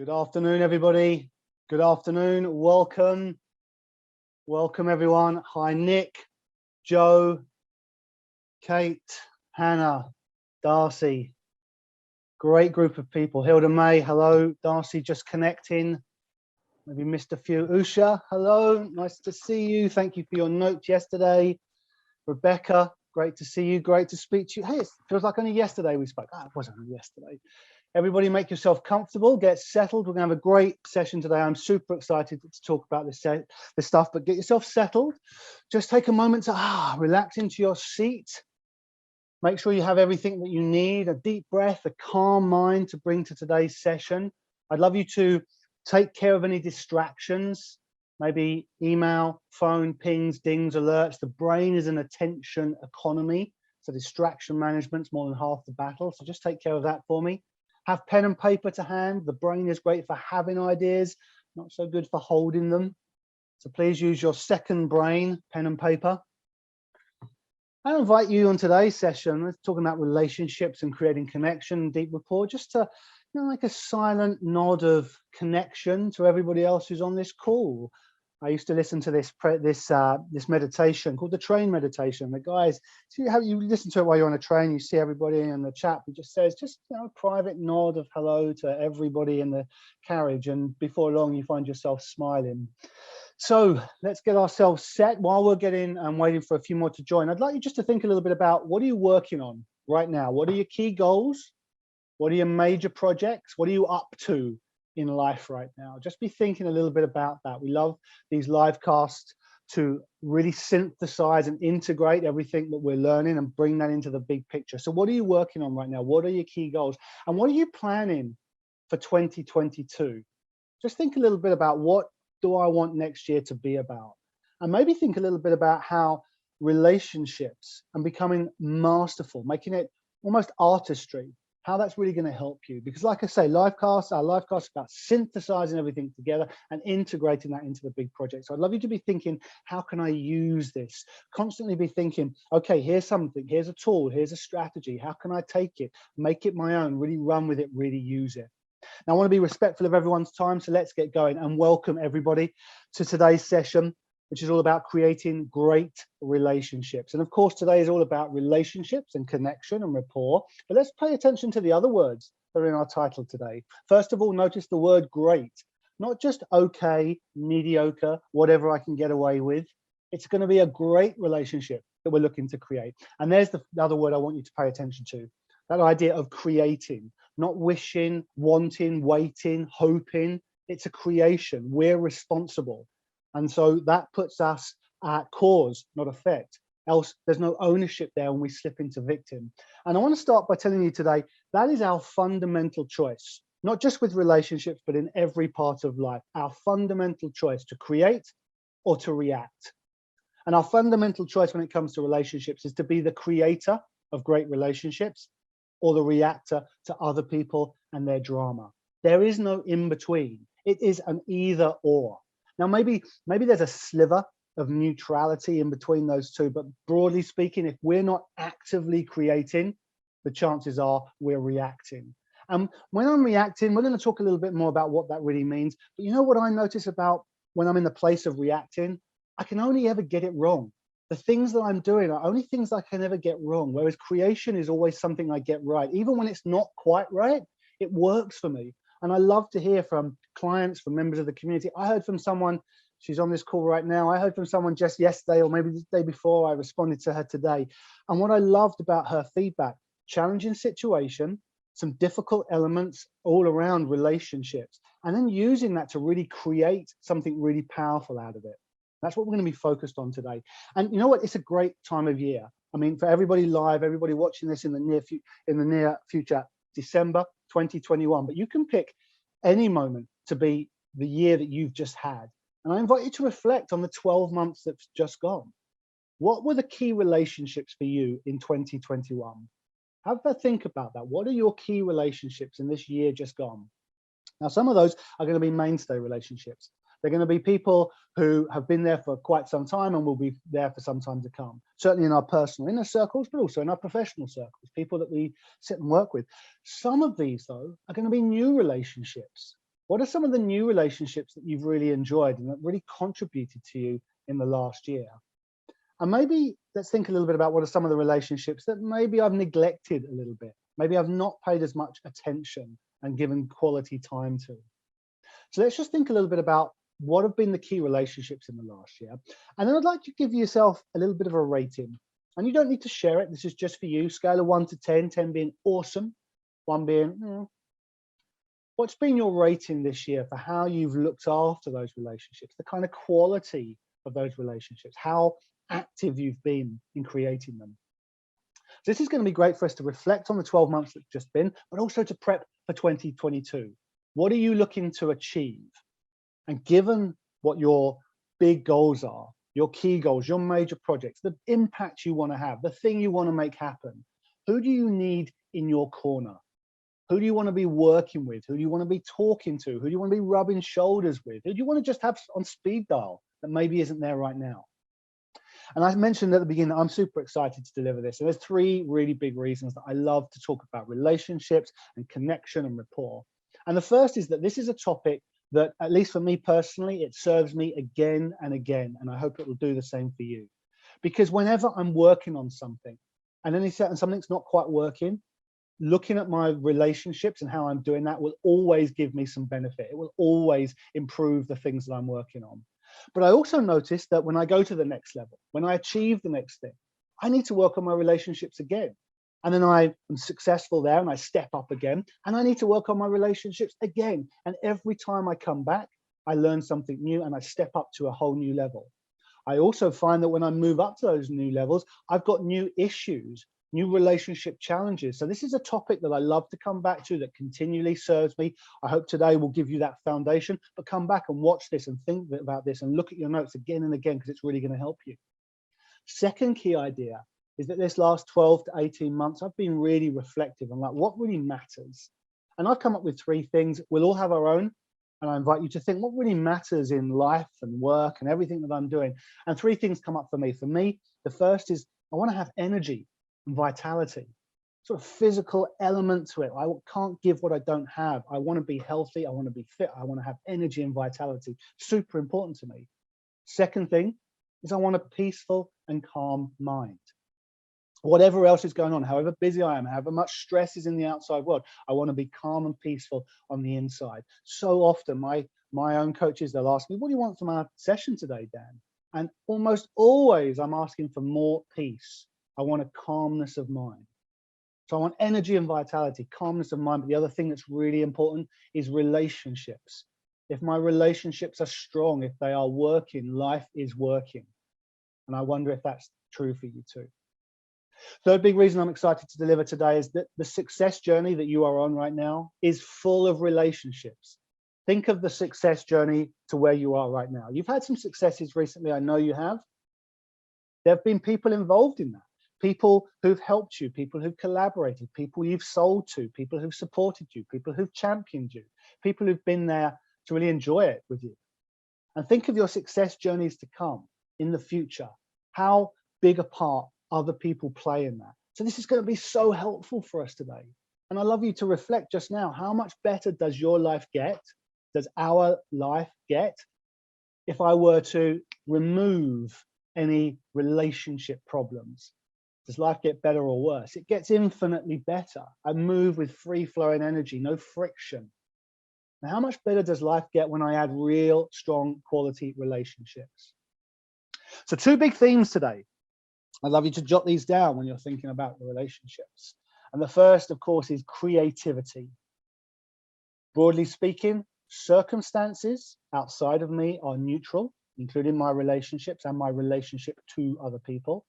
Good afternoon, everybody. Good afternoon. Welcome. Welcome, everyone. Hi, Nick, Joe, Kate, Hannah, Darcy. Great group of people. Hilda May, hello. Darcy, just connecting. Maybe missed a few. Usha, hello. Nice to see you. Thank you for your note yesterday. Rebecca, great to see you. Great to speak to you. Hey, it feels like only yesterday we spoke. Ah, it wasn't only yesterday. Everybody make yourself comfortable, get settled. We're gonna have a great session today. I'm super excited to talk about this stuff, but get yourself settled. Just take a moment to relax into your seat. Make sure you have everything that you need, a deep breath, a calm mind to bring to today's session. I'd love you to take care of any distractions, maybe email, phone, pings, dings, alerts. The brain is an attention economy, so distraction management's more than half the battle. So just take care of that for me. Have pen and paper to hand. The brain is great for having ideas, not so good for holding them. So please use your second brain, pen and paper. I invite you on today's session, we're talking about relationships and creating connection, deep rapport, just to, like a silent nod of connection to everybody else who's on this call. I used to listen to this meditation called the train meditation. The guys, see how you listen to it while you're on a train, you see everybody in the chat who just says, a private nod of hello to everybody in the carriage. And before long, you find yourself smiling. So let's get ourselves set. While we're getting and waiting for a few more to join, I'd like you just to think a little bit about what are you working on right now? What are your key goals? What are your major projects? What are you up to in life right now? Just be thinking a little bit about that. We love these live casts to really synthesize and integrate everything that we're learning and bring that into the big picture. So what are you working on right now? What are your key goals? And what are you planning for 2022? Just think a little bit about what do I want next year to be about? And maybe think a little bit about how relationships and becoming masterful, making it almost artistry, how that's really going to help you. Because like I say, our live cast is about synthesizing everything together and integrating that into the big project. So I'd love you to be thinking, how can I use this? Constantly be thinking, okay, here's something, here's a tool, here's a strategy. How can I take it, make it my own, really run with it, really use it? Now, I want to be respectful of everyone's time, so let's get going and welcome everybody to today's session, which is all about creating great relationships. And of course, today is all about relationships and connection and rapport, but let's pay attention to the other words that are in our title today. First of all, notice the word great, not just okay, mediocre, whatever I can get away with. It's going to be a great relationship that we're looking to create. And there's the other word I want you to pay attention to, that idea of creating, not wishing, wanting, waiting, hoping. It's a creation. We're responsible. And so that puts us at cause, not effect. Else there's no ownership there when we slip into victim. And I want to start by telling you today, that is our fundamental choice, not just with relationships, but in every part of life, our fundamental choice to create or to react. And our fundamental choice when it comes to relationships is to be the creator of great relationships or the reactor to other people and their drama. There is no in between. It is an either or. Now, maybe there's a sliver of neutrality in between those two, but broadly speaking, if we're not actively creating, the chances are we're reacting. And when I'm reacting, we're going to talk a little bit more about what that really means. But you know what I notice about when I'm in the place of reacting? I can only ever get it wrong. The things that I'm doing are only things I can ever get wrong, whereas creation is always something I get right. Even when it's not quite right, it works for me. And I love to hear from clients, from members of the community. I heard from someone, she's on this call right now. I heard from someone just yesterday, or maybe the day before, I responded to her today. And what I loved about her feedback, challenging situation, some difficult elements all around relationships, and then using that to really create something really powerful out of it. That's what we're going to be focused on today. And you know what? It's a great time of year. I mean, for everybody live, everybody watching this in the near future, December 2021. But you can pick any moment to be the year that you've just had. And I invite you to reflect on the 12 months that's just gone. What were the key relationships for you in 2021? Have a think about that. What are your key relationships in this year just gone? Now, some of those are going to be mainstay relationships. They're going to be people who have been there for quite some time and will be there for some time to come. Certainly in our personal inner circles, but also in our professional circles, people that we sit and work with. Some of these, though, are going to be new relationships. What are some of the new relationships that you've really enjoyed and that really contributed to you in the last year? And maybe let's think a little bit about what are some of the relationships that maybe I've neglected a little bit. Maybe I've not paid as much attention and given quality time to. So let's just think a little bit about what have been the key relationships in the last year. And then I'd like to give yourself a little bit of a rating. And you don't need to share it. This is just for you. Scale of 1 to 10, 10 being awesome, 1 being, what's been your rating this year for how you've looked after those relationships, the kind of quality of those relationships, how active you've been in creating them. So this is going to be great for us to reflect on the 12 months that's just been, but also to prep for 2022. What are you looking to achieve? And given what your big goals are, your key goals, your major projects, the impact you want to have, the thing you want to make happen, who do you need in your corner? Who do you want to be working with? Who do you want to be talking to? Who do you want to be rubbing shoulders with? Who do you want to just have on speed dial that maybe isn't there right now? And I mentioned at the beginning that I'm super excited to deliver this. And there's 3 really big reasons that I love to talk about relationships and connection and rapport. And the first is that this is a topic that, at least for me personally, it serves me again and again. And I hope it will do the same for you. Because whenever I'm working on something and something's not quite working, looking at my relationships and how I'm doing that will always give me some benefit. It will always improve the things that I'm working on. But I also noticed that when I go to the next level, when I achieve the next thing, I need to work on my relationships again. And then I am successful there and I step up again and I need to work on my relationships again. And every time I come back, I learn something new and I step up to a whole new level. I also find that when I move up to those new levels, I've got new issues, new relationship challenges. So this is a topic that I love to come back to, that continually serves me. I hope today will give you that foundation, but come back and watch this and think about this and look at your notes again and again, because it's really going to help you. Second key idea is that this last 12 to 18 months, I've been really reflective on like what really matters. And I've come up with 3 things. We'll all have our own. And I invite you to think what really matters in life and work and everything that I'm doing. And 3 things come up for me. For me, the first is I want to have energy and vitality, sort of physical element to it. I can't give what I don't have. I want to be healthy. I want to be fit. I want to have energy and vitality. Super important to me. Second thing is I want a peaceful and calm mind. Whatever else is going on, however busy I am, however much stress is in the outside world, I want to be calm and peaceful on the inside. So often my own coaches, they'll ask me, what do you want from our session today, Dan? And almost always I'm asking for more peace. I want a calmness of mind. So I want energy and vitality, calmness of mind. But the other thing that's really important is relationships. If my relationships are strong, if they are working, life is working. And I wonder if that's true for you too. Third big reason I'm excited to deliver today is that the success journey that you are on right now is full of relationships. Think of the success journey to where you are right now. You've had some successes recently. I know you have. There have been people involved in that. People who've helped you, people who've collaborated, people you've sold to, people who've supported you, people who've championed you, people who've been there to really enjoy it with you. And think of your success journeys to come in the future. How big a part other people play in that. So this is going to be so helpful for us today. And I love you to reflect just now, how much better does your life get? Does our life get if I were to remove any relationship problems? Does life get better or worse? It gets infinitely better. I move with free flowing energy, no friction. Now, how much better does life get when I add real, strong, quality relationships? So 2 big themes today. I'd love you to jot these down when you're thinking about the relationships. And the first, of course, is creativity. Broadly speaking, circumstances outside of me are neutral, including my relationships and my relationship to other people.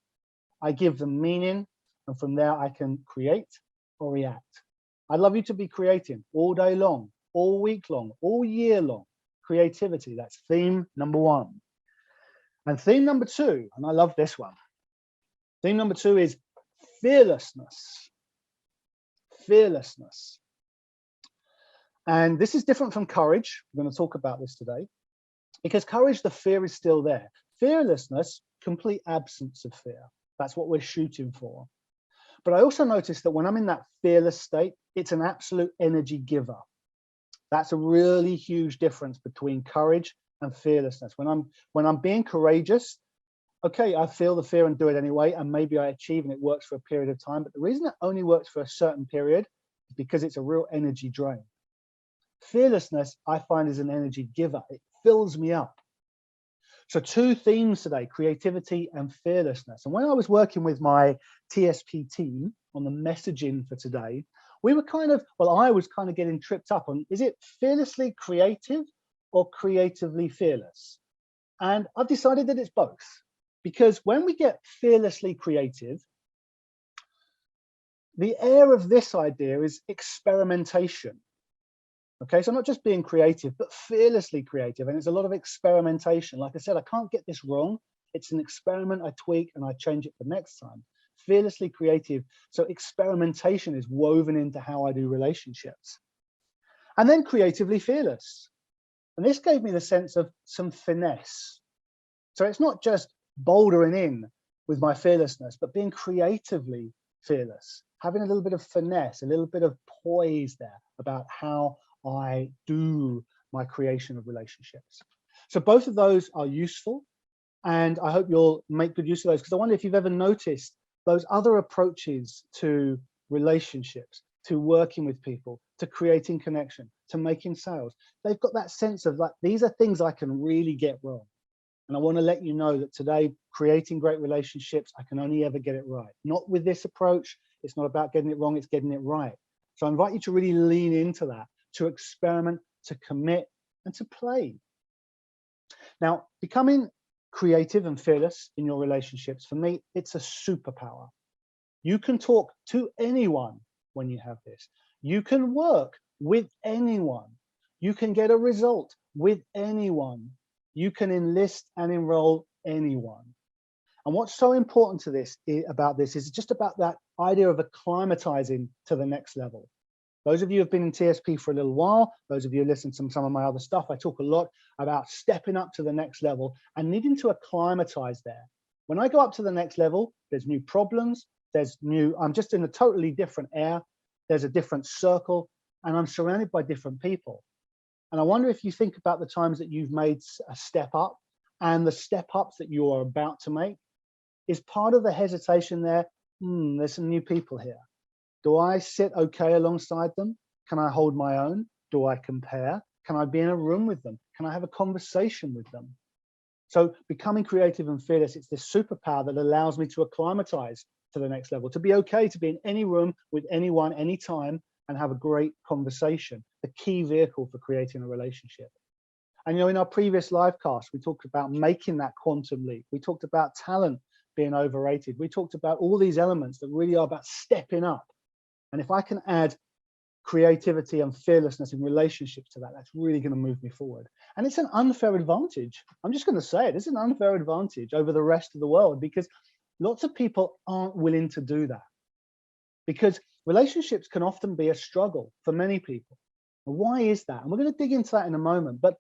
I give them meaning, and from there I can create or react. I'd love you to be creating all day long, all week long, all year long. Creativity, that's theme number 1. And theme number 2, and I love this one. Theme number 2 is fearlessness. Fearlessness. And this is different from courage. We're going to talk about this today. Because courage, the fear is still there. Fearlessness, complete absence of fear. That's what we're shooting for. But I also noticed that when I'm in that fearless state, it's an absolute energy giver. That's a really huge difference between courage and fearlessness. When I'm being courageous, okay, I feel the fear and do it anyway, and maybe I achieve and it works for a period of time. But the reason it only works for a certain period is because it's a real energy drain. Fearlessness, I find, is an energy giver. It fills me up. So two themes today, creativity and fearlessness. And when I was working with my TSP team on the messaging for today, we were I was kind of getting tripped up on, is it fearlessly creative or creatively fearless? And I've decided that it's both. Because when we get fearlessly creative, the air of this idea is experimentation. Okay, so not just being creative, but fearlessly creative. And it's a lot of experimentation. Like I said, I can't get this wrong. It's an experiment. I tweak and I change it for next time. Fearlessly creative. So experimentation is woven into how I do relationships. And then creatively fearless. And this gave me the sense of some finesse. So it's not just bouldering in with my fearlessness, but being creatively fearless, having a little bit of finesse, a little bit of poise there about how I do my creation of relationships. So both of those are useful, and I hope you'll make good use of those, because I wonder if you've ever noticed those other approaches to relationships, to working with people, to creating connection, to making sales. They've got that sense of like, these are things I can really get wrong. And I want to let you know that today, creating great relationships, I can only ever get it right. Not with this approach. It's not about getting it wrong, it's getting it right. So I invite you to really lean into that, to experiment, to commit, and to play. Now, becoming creative and fearless in your relationships, for me, it's a superpower. You can talk to anyone when you have this. You can work with anyone. You can get a result with anyone. You can enlist and enroll anyone. And what's so important to this about this is just about that idea of acclimatizing to the next level. Those of you who have been in TSP for a little while, those of you who listen to some of my other stuff, I talk a lot about stepping up to the next level and needing to acclimatize there. When I go up to the next level, there's new problems, I'm just in a totally different air, there's a different circle, and I'm surrounded by different people. And I wonder if you think about the times that you've made a step up and the step ups that you are about to make. Is part of the hesitation there, there's some new people here. Do I sit okay alongside them? Can I hold my own? Do I compare? Can I be in a room with them? Can I have a conversation with them? So becoming creative and fearless, it's this superpower that allows me to acclimatize to the next level, to be okay to be in any room with anyone, anytime, and have a great conversation, the key vehicle for creating a relationship. And in our previous live cast, we talked about making that quantum leap. We talked about talent being overrated. We talked about all these elements that really are about stepping up. And if I can add creativity and fearlessness in relationships to that, that's really going to move me forward. And it's an unfair advantage. I'm just going to say it. It's an unfair advantage over the rest of the world because lots of people aren't willing to do that. Because relationships can often be a struggle for many people. And why is that? And we're going to dig into that in a moment. But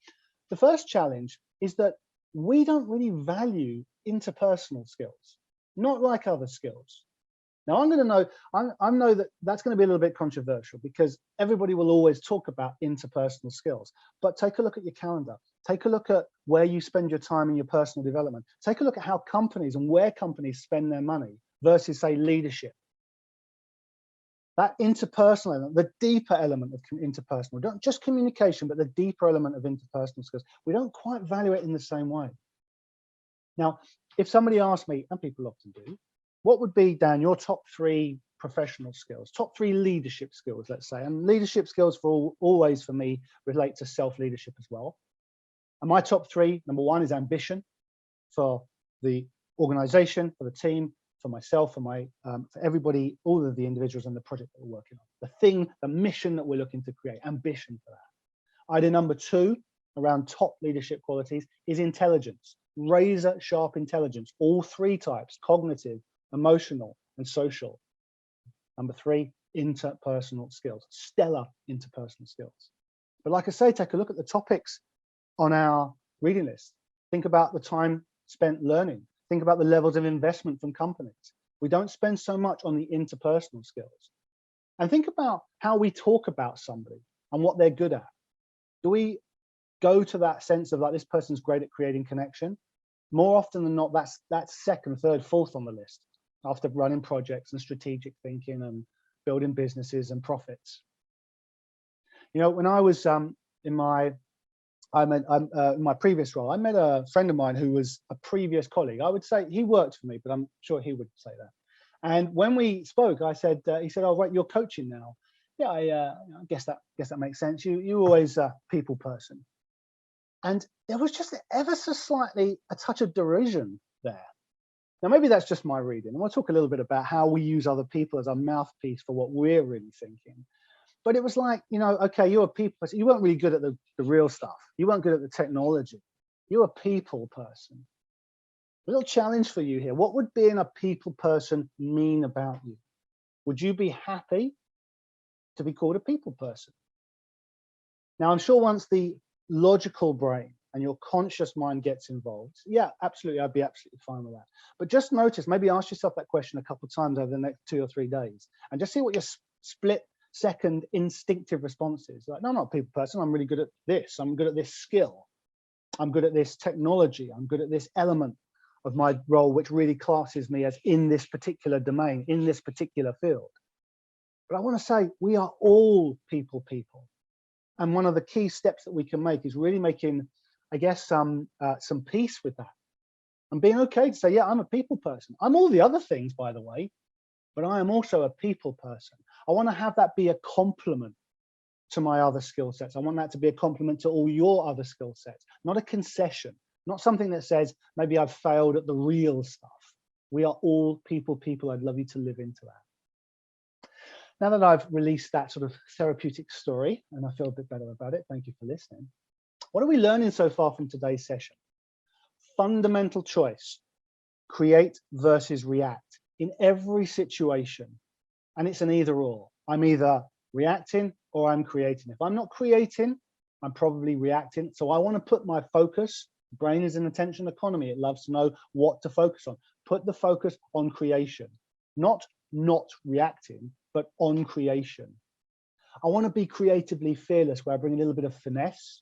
the first challenge is that we don't really value interpersonal skills, not like other skills. Now I know that that's going to be a little bit controversial because everybody will always talk about interpersonal skills, but take a look at your calendar. Take a look at where you spend your time in your personal development. Take a look at how companies and where companies spend their money versus, say, leadership. That interpersonal element, the deeper element of interpersonal, not just communication, but the deeper element of interpersonal skills, we don't quite value it in the same way. Now, if somebody asked me, and people often do, what would be, Dan, your top 3 professional skills, top 3 leadership skills, let's say, and leadership skills always for me relate to self-leadership as well. And my top 3, number 1 is ambition for the organization, for the team, for myself, for everybody, all of the individuals in the project that we're working on. The mission that we're looking to create, ambition for that. Idea number 2 around top leadership qualities is intelligence, razor sharp intelligence, all 3 types, cognitive, emotional, and social. Number 3, interpersonal skills, stellar interpersonal skills. But like I say, take a look at the topics on our reading list. Think about the time spent learning. Think about the levels of investment from companies. We don't spend so much on the interpersonal skills. And think about how we talk about somebody and what they're good at. Do we go to that sense of like, this person's great at creating connection? More often than not, that's second, third, fourth on the list after running projects and strategic thinking and building businesses and profits. You know, when I was in my previous role, I met a friend of mine who was a previous colleague. I would say he worked for me, but I'm sure he would say that. And when we spoke, I said, he said, "Oh, right, you're coaching now." Yeah, I guess that makes sense. You always a people person. And there was just ever so slightly a touch of derision there. Now, maybe that's just my reading. And we'll talk a little bit about how we use other people as a mouthpiece for what we're really thinking. But it was like, you know, okay, you're a people person. You weren't really good at the real stuff. You weren't good at the technology. You're a people person. A little challenge for you here. What would being a people person mean about you? Would you be happy to be called a people person? Now, I'm sure once the logical brain and your conscious mind gets involved, yeah, absolutely, I'd be absolutely fine with that. But just notice, maybe ask yourself that question a couple of times over the next 2 or 3 days, and just see what your split second instinctive response is. Like, no, I'm not a people person. I'm really good at this. I'm good at this skill. I'm good at this technology. I'm good at this element of my role, which really classes me as in this particular domain, in this particular field. But I want to say we are all people. And one of the key steps that we can make is really making, I guess, some peace with that and being okay to say, yeah, I'm a people person. I'm all the other things, by the way, but I am also a people person. I want to have that be a complement to my other skill sets. I want that to be a complement to all your other skill sets, not a concession, not something that says, maybe I've failed at the real stuff. We are all people. I'd love you to live into that. Now that I've released that sort of therapeutic story, and I feel a bit better about it, thank you for listening. What are we learning so far from today's session? Fundamental choice, create versus react in every situation. And it's an either or. I'm either reacting or I'm creating. If I'm not creating, I'm probably reacting. So I want to put my focus, brain is an attention economy. It loves to know what to focus on. Put the focus on creation, not reacting, but on creation. I want to be creatively fearless, where I bring a little bit of finesse.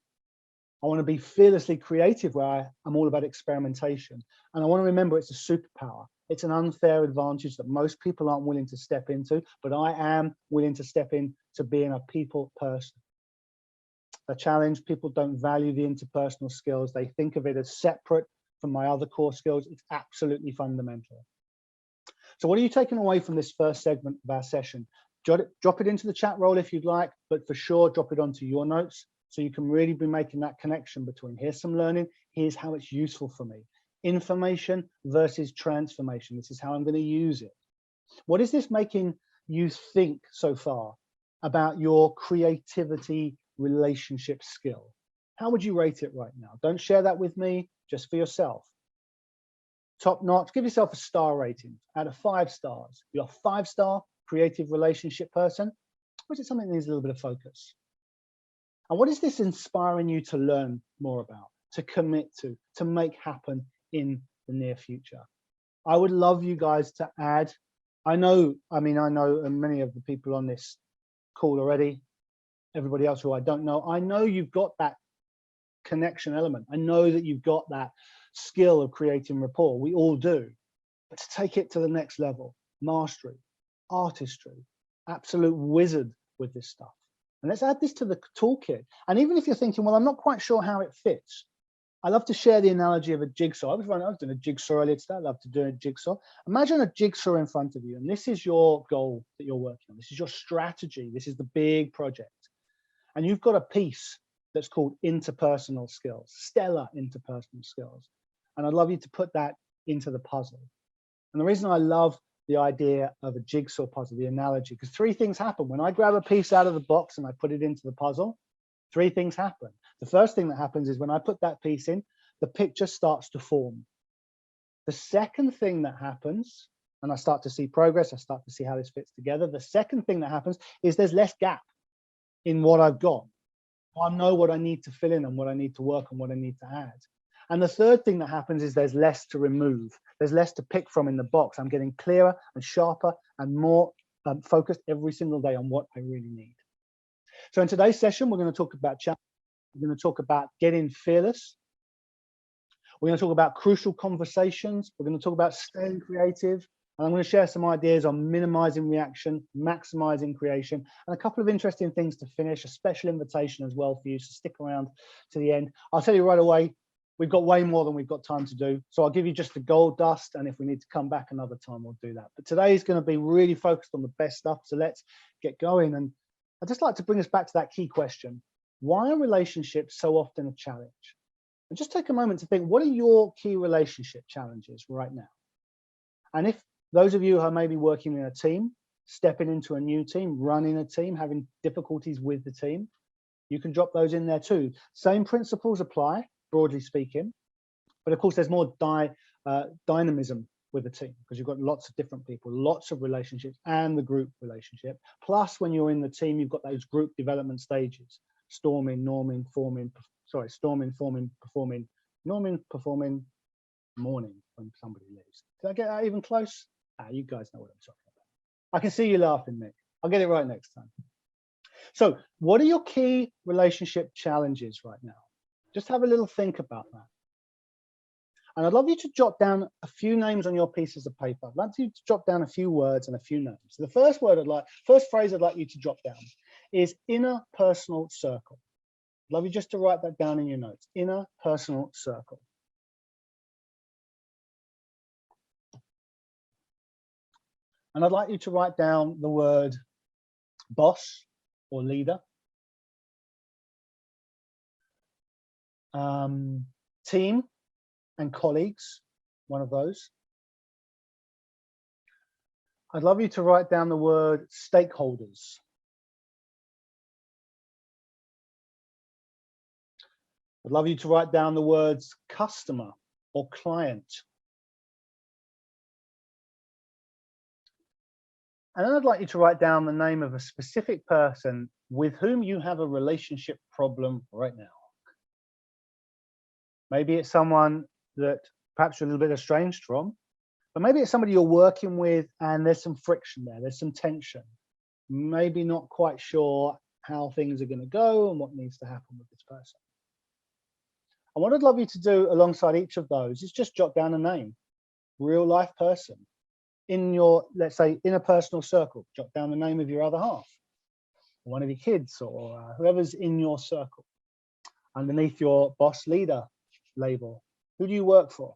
I want to be fearlessly creative, where I'm all about experimentation. And I want to remember it's a superpower. It's an unfair advantage that most people aren't willing to step into, but I am willing to step into being a people person. The challenge, people don't value the interpersonal skills. They think of it as separate from my other core skills. It's absolutely fundamental. So what are you taking away from this first segment of our session? Drop it into the chat roll if you'd like, but for sure, drop it onto your notes so you can really be making that connection between here's some learning, here's how it's useful for me. Information versus transformation. This is how I'm going to use it. What is this making you think so far about your creativity relationship skill? How would you rate it right now? Don't share that with me, just for yourself. Top notch, give yourself a star rating out of 5 stars. You're a 5-star creative relationship person, or is it something that needs a little bit of focus? And what is this inspiring you to learn more about, to commit to make happen in the near future? I would love you guys to add. I know many of the people on this call already, everybody else who I don't know, I know you've got that connection element. I know that you've got that skill of creating rapport. We all do. But to take it to the next level, mastery, artistry, absolute wizard with this stuff. And let's add this to the toolkit. And even if you're thinking, well, I'm not quite sure how it fits, I love to share the analogy of a jigsaw. I was doing a jigsaw earlier today. I love to do a jigsaw. Imagine a jigsaw in front of you, and this is your goal that you're working on. This is your strategy. This is the big project. And you've got a piece that's called interpersonal skills, stellar interpersonal skills. And I'd love you to put that into the puzzle. And the reason I love the idea of a jigsaw puzzle, the analogy, because 3 things happen. When I grab a piece out of the box and I put it into the puzzle, 3 things happen. The first thing that happens is when I put that piece in, the picture starts to form. The second thing that happens, and I start to see progress, I start to see how this fits together. The second thing that happens is there's less gap in what I've got. I know what I need to fill in and what I need to work on, what I need to add. And the third thing that happens is there's less to remove. There's less to pick from in the box. I'm getting clearer and sharper and more focused every single day on what I really need. So in today's session, we're going to talk about challenges. We're going to talk about getting fearless. We're going to talk about crucial conversations. We're going to talk about staying creative. And I'm going to share some ideas on minimizing reaction, maximizing creation, and a couple of interesting things to finish, a special invitation as well for you, so stick around to the end. I'll tell you right away, we've got way more than we've got time to do. So I'll give you just the gold dust, and if we need to come back another time, we'll do that. But today is going to be really focused on the best stuff. So let's get going. And I'd just like to bring us back to that key question. Why are relationships so often a challenge? And just take a moment to think, what are your key relationship challenges right now? And if those of you who are maybe working in a team, stepping into a new team, running a team, having difficulties with the team, you can drop those in there too. Same principles apply, broadly speaking, but of course there's more dynamism with a team because you've got lots of different people, lots of relationships, and the group relationship. Plus, when you're in the team, you've got those group development stages: storming, norming, forming, storming, forming, performing, norming, performing, mourning when somebody leaves. Did I get that even close? You guys know what I'm talking about. I can see you laughing, Nick. I'll get it right next time. So what are your key relationship challenges right now? Just have a little think about that. And I'd love you to jot down a few names on your pieces of paper. I'd like you to jot down a few words and a few names. So the first phrase I'd like you to jot down is interpersonal circle. I'd love you just to write that down in your notes. Interpersonal circle. And I'd like you to write down the word boss or leader. Team and colleagues, one of those. I'd love you to write down the word stakeholders. I'd love you to write down the words customer or client. And then I'd like you to write down the name of a specific person with whom you have a relationship problem right now. Maybe it's someone that perhaps you're a little bit estranged from, but maybe it's somebody you're working with and there's some friction there, there's some tension. Maybe not quite sure how things are going to go and what needs to happen with this person. And what I'd love you to do alongside each of those is just jot down a name, real life person. In your, let's say, interpersonal circle, jot down the name of your other half, or one of your kids, or whoever's in your circle. Underneath your boss leader label, who do you work for?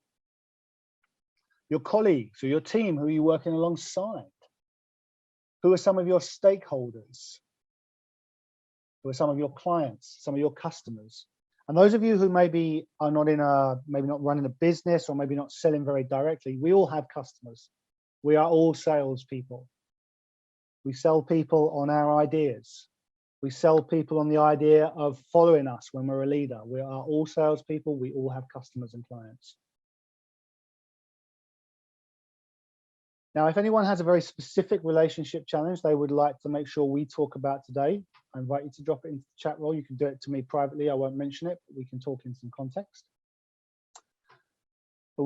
Your colleagues or your team, who are you working alongside? Who are some of your stakeholders? Who are some of your clients, some of your customers? And those of you who maybe are not maybe not running a business or maybe not selling very directly, we all have customers. We are all salespeople. We sell people on our ideas. We sell people on the idea of following us when we're a leader. We are all salespeople. We all have customers and clients. Now, if anyone has a very specific relationship challenge they would like to make sure we talk about today, I invite you to drop it into the chat roll. You can do it to me privately. I won't mention it, but we can talk in some context. But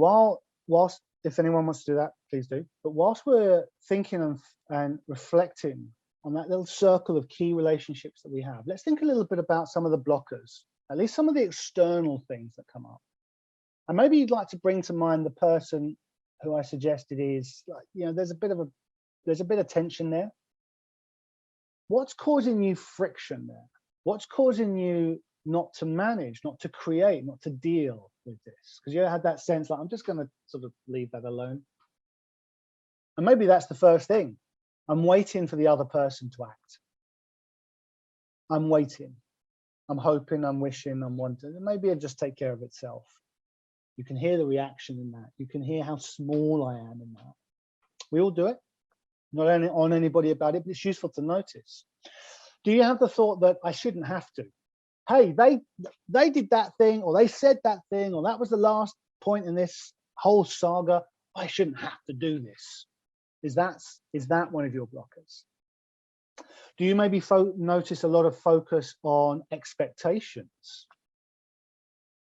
whilst if anyone wants to do that, please do. But whilst we're thinking of and reflecting on that little circle of key relationships that we have, let's think a little bit about some of the blockers, at least some of the external things that come up. And maybe you'd like to bring to mind the person who I suggested is, like, you know, there's a bit of tension there. What's causing you friction there? What's causing you not to manage, not to create, not to deal with this? Because you had that sense like, I'm just going to sort of leave that alone. And maybe that's the first thing. I'm waiting for the other person to act. I'm waiting. I'm hoping, I'm wishing, I'm wanting. And maybe it'll just take care of itself. You can hear the reaction in that. You can hear how small I am in that. We all do it. Not only on anybody about it, but it's useful to notice. Do you have the thought that I shouldn't have to? Hey, they did that thing, or they said that thing, or that was the last point in this whole saga. I shouldn't have to do this. Is that one of your blockers? Do you maybe notice a lot of focus on expectations?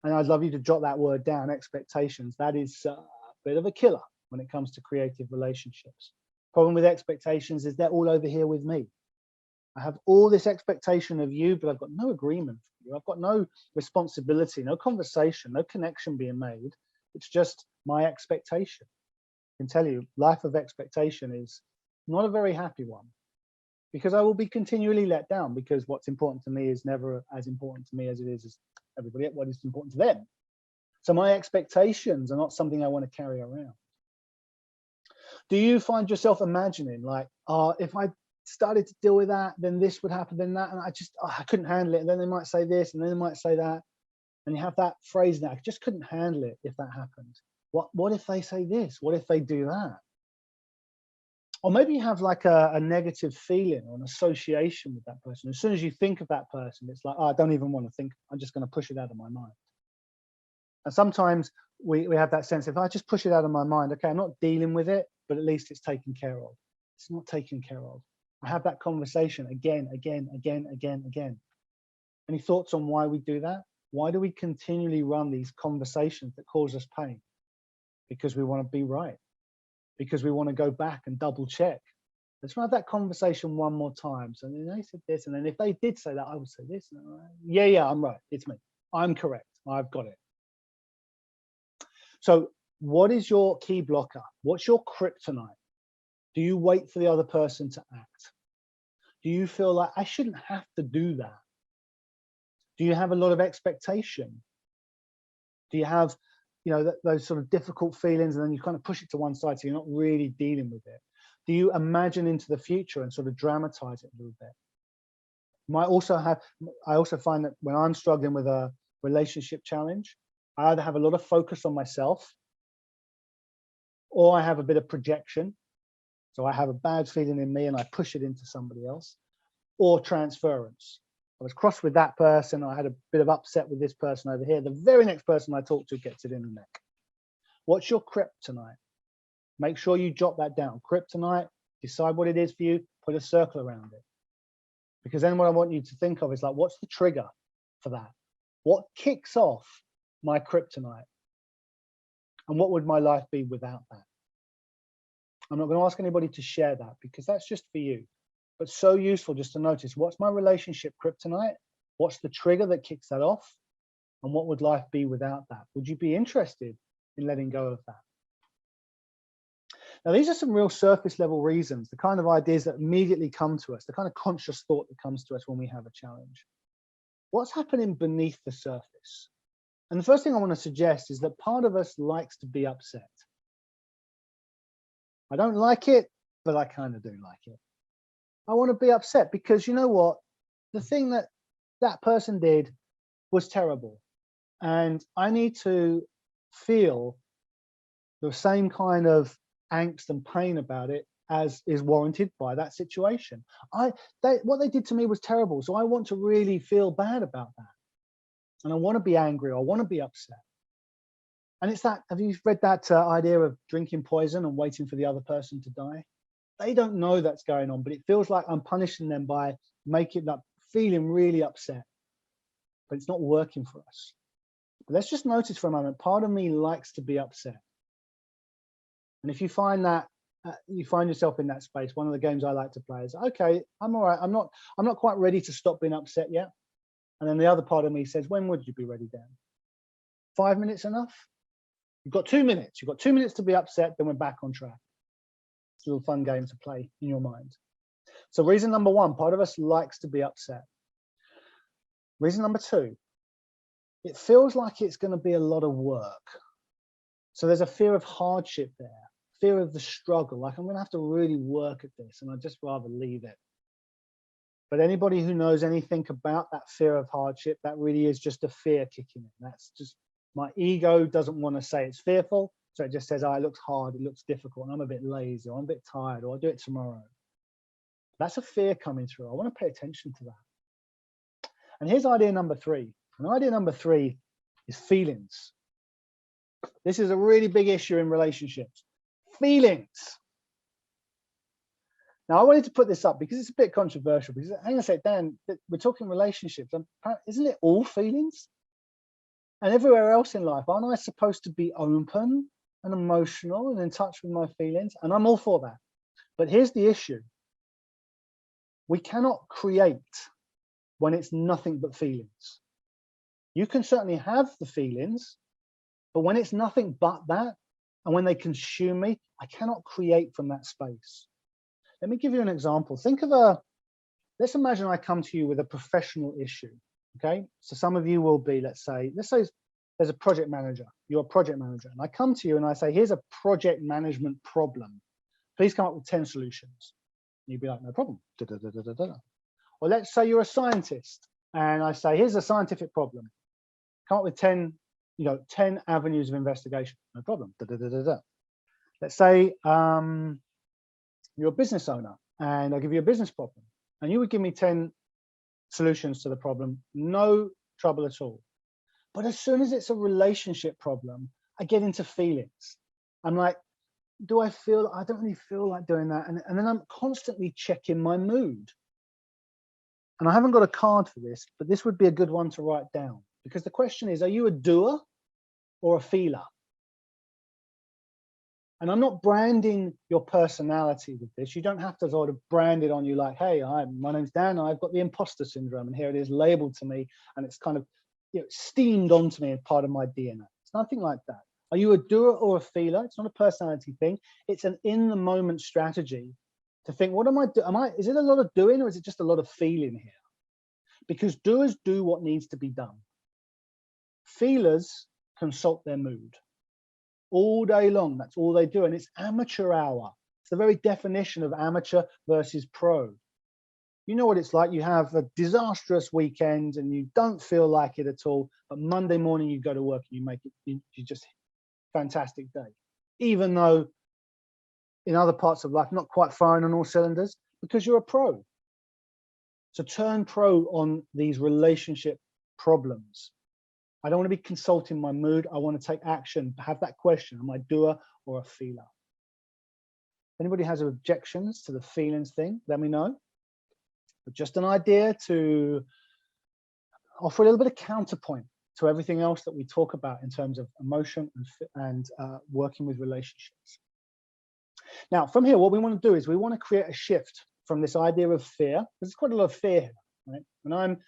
And I'd love you to jot that word down, expectations. That is a bit of a killer when it comes to creative relationships. Problem with expectations is they're all over here with me. I have all this expectation of you, but I've got no agreement for you. I've got no responsibility, no conversation, no connection being made. It's just my expectation. I can tell you, life of expectation is not a very happy one, because I will be continually let down, because what's important to me is never as important to me as it is as everybody else, what is important to them. So my expectations are not something I want to carry around. Do you find yourself imagining like, if I started to deal with that, then this would happen, then that, and I couldn't handle it, and then they might say this, and then they might say that, and you have that phrase now, I just couldn't handle it if that happened. What if they say this? What if they do that? Or maybe you have like a negative feeling or an association with that person. As soon as you think of that person, it's like, I don't even want to think, I'm just going to push it out of my mind. And sometimes we have that sense, if I just push it out of my mind, okay, I'm not dealing with it, but at least it's taken care of. It's not taken care of. I have that conversation again. Any thoughts on why we do that? Why do we continually run these conversations that cause us pain? Because we want to be right. Because we want to go back and double check. Let's have that conversation one more time. So then they said this, and then if they did say that, I would say this. Yeah, I'm right. It's me. I'm correct. I've got it. So what is your key blocker? What's your kryptonite? Do you wait for the other person to act? Do you feel like I shouldn't have to do that? Do you have a lot of expectation? Do you have, those sort of difficult feelings, and then you kind of push it to one side, so you're not really dealing with it? Do you imagine into the future and sort of dramatize it a little bit? I also find that when I'm struggling with a relationship challenge, I either have a lot of focus on myself, or I have a bit of projection. So I have a bad feeling in me and I push it into somebody else, or transference. I was cross with that person. I had a bit of upset with this person over here. The very next person I talk to gets it in the neck. What's your kryptonite? Make sure you jot that down. Kryptonite, decide what it is for you, put a circle around it. Because then what I want you to think of is like, what's the trigger for that? What kicks off my kryptonite? And what would my life be without that? I'm not going to ask anybody to share that, because that's just for you. But so useful just to notice, what's my relationship kryptonite? What's the trigger that kicks that off? And what would life be without that? Would you be interested in letting go of that? Now, these are some real surface level reasons, the kind of ideas that immediately come to us, the kind of conscious thought that comes to us when we have a challenge. What's happening beneath the surface? And the first thing I want to suggest is that part of us likes to be upset. I don't like it, but I kind of do like it. I want to be upset because, you know what? The thing that person did was terrible. And I need to feel the same kind of angst and pain about it as is warranted by that situation. What they did to me was terrible. So I want to really feel bad about that. And I want to be angry, or I want to be upset. And it's that, have you read that idea of drinking poison and waiting for the other person to die? They don't know that's going on, but it feels like I'm punishing them by making that feeling really upset. But it's not working for us. But let's just notice for a moment, part of me likes to be upset. And if you find that, you find yourself in that space, one of the games I like to play is, okay, I'm all right. I'm not quite ready to stop being upset yet. And then the other part of me says, when would you be ready, Dan? 5 minutes enough? You've got 2 minutes. You've got 2 minutes to be upset, then we're back on track. It's a little fun game to play in your mind. So reason number one, part of us likes to be upset. Reason number two, it feels like it's going to be a lot of work. So there's a fear of hardship there, fear of the struggle. Like, I'm going to have to really work at this, and I'd just rather leave it. But anybody who knows anything about that fear of hardship, that really is just a fear kicking in. That's just, my ego doesn't want to say it's fearful. So it just says, oh, it looks hard, it looks difficult, and I'm a bit lazy, or I'm a bit tired, or I'll do it tomorrow. That's a fear coming through. I want to pay attention to that. And here's idea number three. And idea number three is feelings. This is a really big issue in relationships. Feelings. Now, I wanted to put this up because it's a bit controversial, because hang on a sec, Dan, we're talking relationships. Isn't it all feelings? And everywhere else in life, aren't I supposed to be open and emotional and in touch with my feelings? And I'm all for that. But here's the issue. we cannot create when it's nothing but feelings. You can certainly have the feelings, but when it's nothing but that, and when they consume me, I cannot create from that space. Let me give you an example. Think of let's imagine I come to you with a professional issue, okay? So some of you will be, let's say there's a project manager, you're a project manager, and I come to you and I say, here's a project management problem. Please come up with 10 solutions. And you'd be like, no problem. Da, da, da, da, da, da. Or let's say you're a scientist and I say, here's a scientific problem. Come up with 10 avenues of investigation. No problem. Da, da, da, da, da. Let's say you're a business owner and I give you a business problem and you would give me 10 solutions to the problem. No trouble at all. But as soon as it's a relationship problem, I get into feelings. I'm like, I don't really feel like doing that. And then I'm constantly checking my mood. And I haven't got a card for this, but this would be a good one to write down. Because the question is, are you a doer or a feeler? And I'm not branding your personality with this. You don't have to sort of brand it on you like, hey, my name's Dan, I've got the imposter syndrome, and here it is labeled to me, and it's kind of steamed onto me as part of my DNA. It's nothing like that. Are you a doer or a feeler? It's not a personality thing. It's an in-the-moment strategy to think, what am I doing? Is it a lot of doing or is it just a lot of feeling here? Because doers do what needs to be done. Feelers consult their mood all day long. That's all they do. And it's amateur hour. It's the very definition of amateur versus pro. You know what it's like. You have a disastrous weekend and you don't feel like it at all. But Monday morning you go to work and you make it, you just fantastic day. Even though in other parts of life, not quite firing on all cylinders, because you're a pro. So turn pro on these relationship problems. I don't want to be consulting my mood. I want to take action, have that question, am I a doer or a feeler? Anybody has objections to the feelings thing, let me know. But just an idea to offer a little bit of counterpoint to everything else that we talk about in terms of emotion and working with relationships. Now, from here, what we want to do is we want to create a shift from this idea of fear. There's quite a lot of fear here, right? When I'm,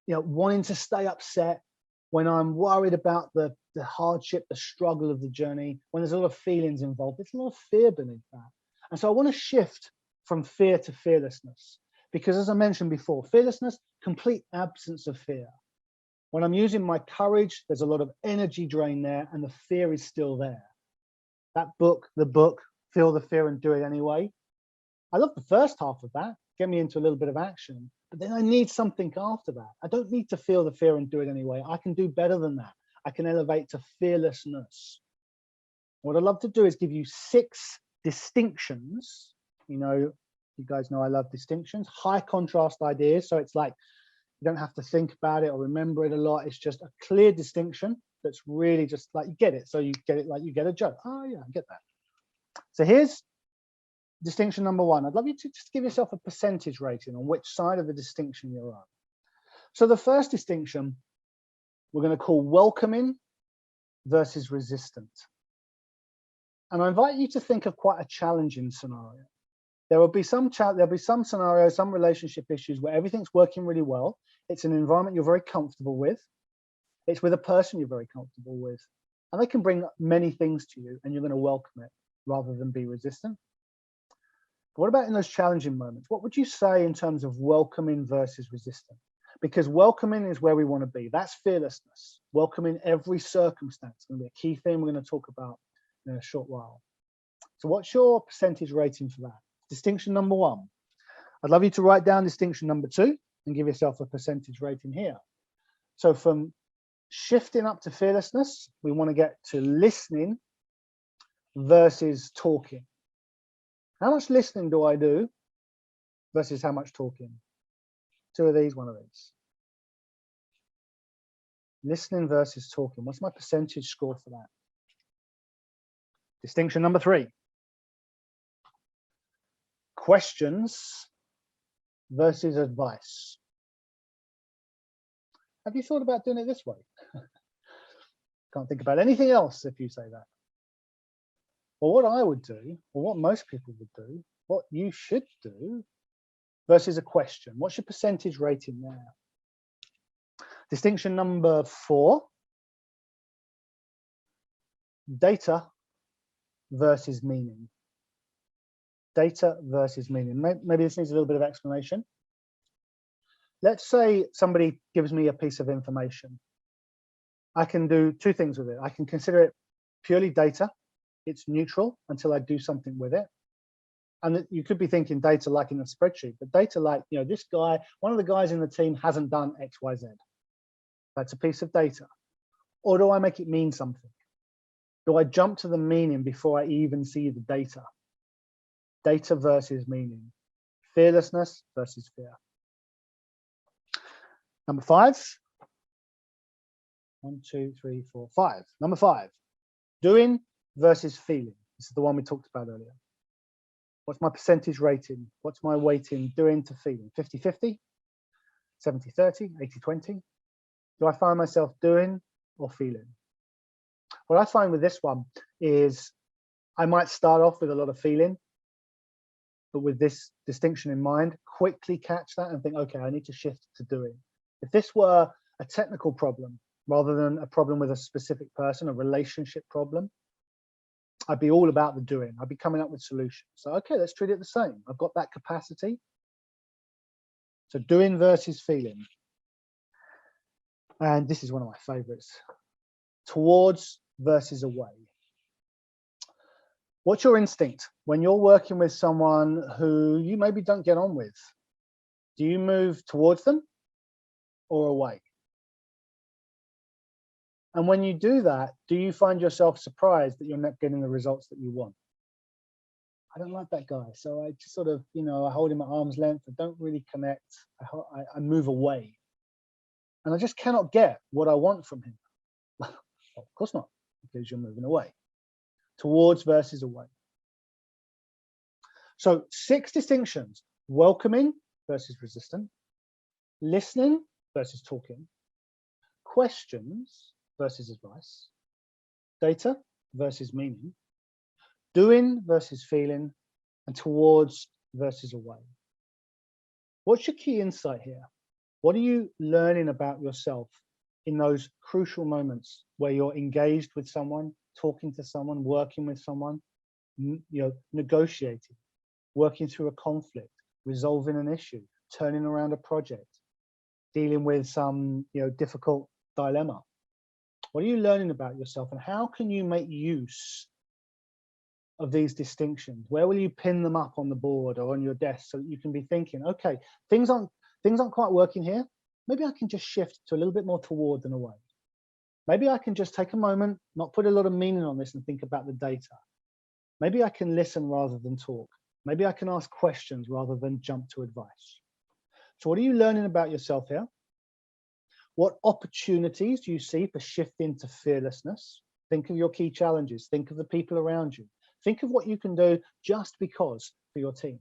wanting to stay upset, when I'm worried about the hardship, the struggle of the journey, when there's a lot of feelings involved, there's a lot of fear beneath that. And so I want to shift from fear to fearlessness, because as I mentioned before, fearlessness, complete absence of fear. When I'm using my courage, there's a lot of energy drain there and the fear is still there. That book, Feel the Fear and Do It Anyway. I love the first half of that, get me into a little bit of action, but then I need something after that. I don't need to feel the fear and do it anyway. I can do better than that. I can elevate to fearlessness. What I'd love to do is give you 6 distinctions. You guys know I love distinctions, high contrast ideas. So it's like, you don't have to think about it or remember it a lot. It's just a clear distinction that's really just like, you get it. So you get it like you get a joke. Oh yeah, I get that. So here's distinction number 1. I'd love you to just give yourself a percentage rating on which side of the distinction you're on. So the first distinction, we're going to call welcoming versus resistant. And I invite you to think of quite a challenging scenario. There'll be some scenarios, some relationship issues where everything's working really well. It's an environment you're very comfortable with. It's with a person you're very comfortable with. And they can bring many things to you and you're going to welcome it rather than be resistant. But what about in those challenging moments? What would you say in terms of welcoming versus resistant? Because welcoming is where we want to be. That's fearlessness. Welcoming every circumstance is going to be a key thing we're going to talk about in a short while. So what's your percentage rating for that? Distinction number 1. I'd love you to write down distinction number 2 and give yourself a percentage rating here. So from shifting up to fearlessness, we want to get to listening versus talking. How much listening do I do versus how much talking? 2 of these, 1 of these. Listening versus talking. What's my percentage score for that? Distinction number 3. Questions versus advice. Have you thought about doing it this way? Can't think about anything else if you say that. Well, what I would do, or what most people would do, what you should do, versus a question. What's your percentage rating there? Distinction number 4, data versus meaning. Data versus meaning. Maybe this needs a little bit of explanation. Let's say somebody gives me a piece of information. I can do 2 things with it. I can consider it purely data. It's neutral until I do something with it. And you could be thinking data like in a spreadsheet, but data like, you know, this guy, one of the guys in the team hasn't done X, Y, Z. That's a piece of data. Or do I make it mean something? Do I jump to the meaning before I even see the data? Data versus meaning. Fearlessness versus fear. Number 5. 1, 2, 3, 4, 5. Number 5. Doing versus feeling. This is the one we talked about earlier. What's my percentage rating? What's my weighting doing to feeling? 50-50? 70-30? 80-20? Do I find myself doing or feeling? What I find with this one is I might start off with a lot of feeling, but with this distinction in mind, quickly catch that and think, okay, I need to shift to doing. If this were a technical problem rather than a problem with a specific person, a relationship problem, I'd be all about the doing. I'd be coming up with solutions. So, okay, let's treat it the same. I've got that capacity. So doing versus feeling. And this is one of my favorites. Towards versus away. What's your instinct when you're working with someone who you maybe don't get on with? Do you move towards them or away? And when you do that, do you find yourself surprised that you're not getting the results that you want? I don't like that guy, so I just sort of, you know, I hold him at arm's length. I don't really connect. I move away. And I just cannot get what I want from him. Well, of course not, because you're moving away. Towards versus away. So 6 distinctions: welcoming versus resistant, listening versus talking, questions versus advice, data versus meaning, doing versus feeling, and towards versus away. What's your key insight here? What are you learning about yourself in those crucial moments where you're engaged with someone, talking to someone, working with someone, you know, negotiating, working through a conflict, resolving an issue, turning around a project, dealing with some, you know, difficult dilemma? What are you learning about yourself, and how can you make use of these distinctions? Where will you pin them up on the board or on your desk so that you can be thinking, okay, things aren't quite working here. Maybe I can just shift to a little bit more toward than away. Maybe I can just take a moment, not put a lot of meaning on this, and think about the data. Maybe I can listen rather than talk. Maybe I can ask questions rather than jump to advice. So what are you learning about yourself here? What opportunities do you see for shifting to fearlessness? Think of your key challenges. Think of the people around you. Think of what you can do just because for your team.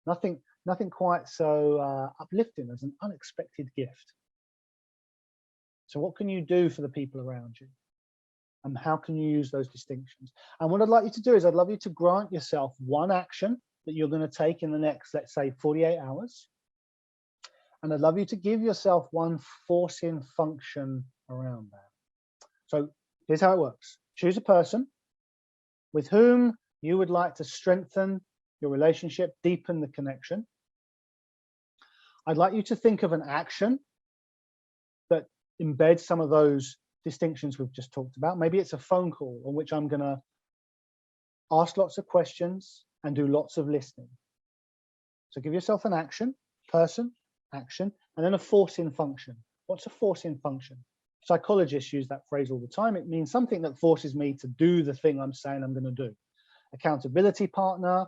Nothing quite so uplifting as an unexpected gift. So what can you do for the people around you? And how can you use those distinctions? And what I'd like you to do is I'd love you to grant yourself one action that you're going to take in the next, let's say, 48 hours. And I'd love you to give yourself one forcing function around that. So here's how it works. Choose a person with whom you would like to strengthen your relationship, deepen the connection. I'd like you to think of an action that embeds some of those distinctions we've just talked about. Maybe it's a phone call on which I'm going to ask lots of questions and do lots of listening. So give yourself an action, person, action, and then a forcing function. What's a forcing function? Psychologists use that phrase all the time. It means something that forces me to do the thing I'm saying I'm going to do. Accountability partner,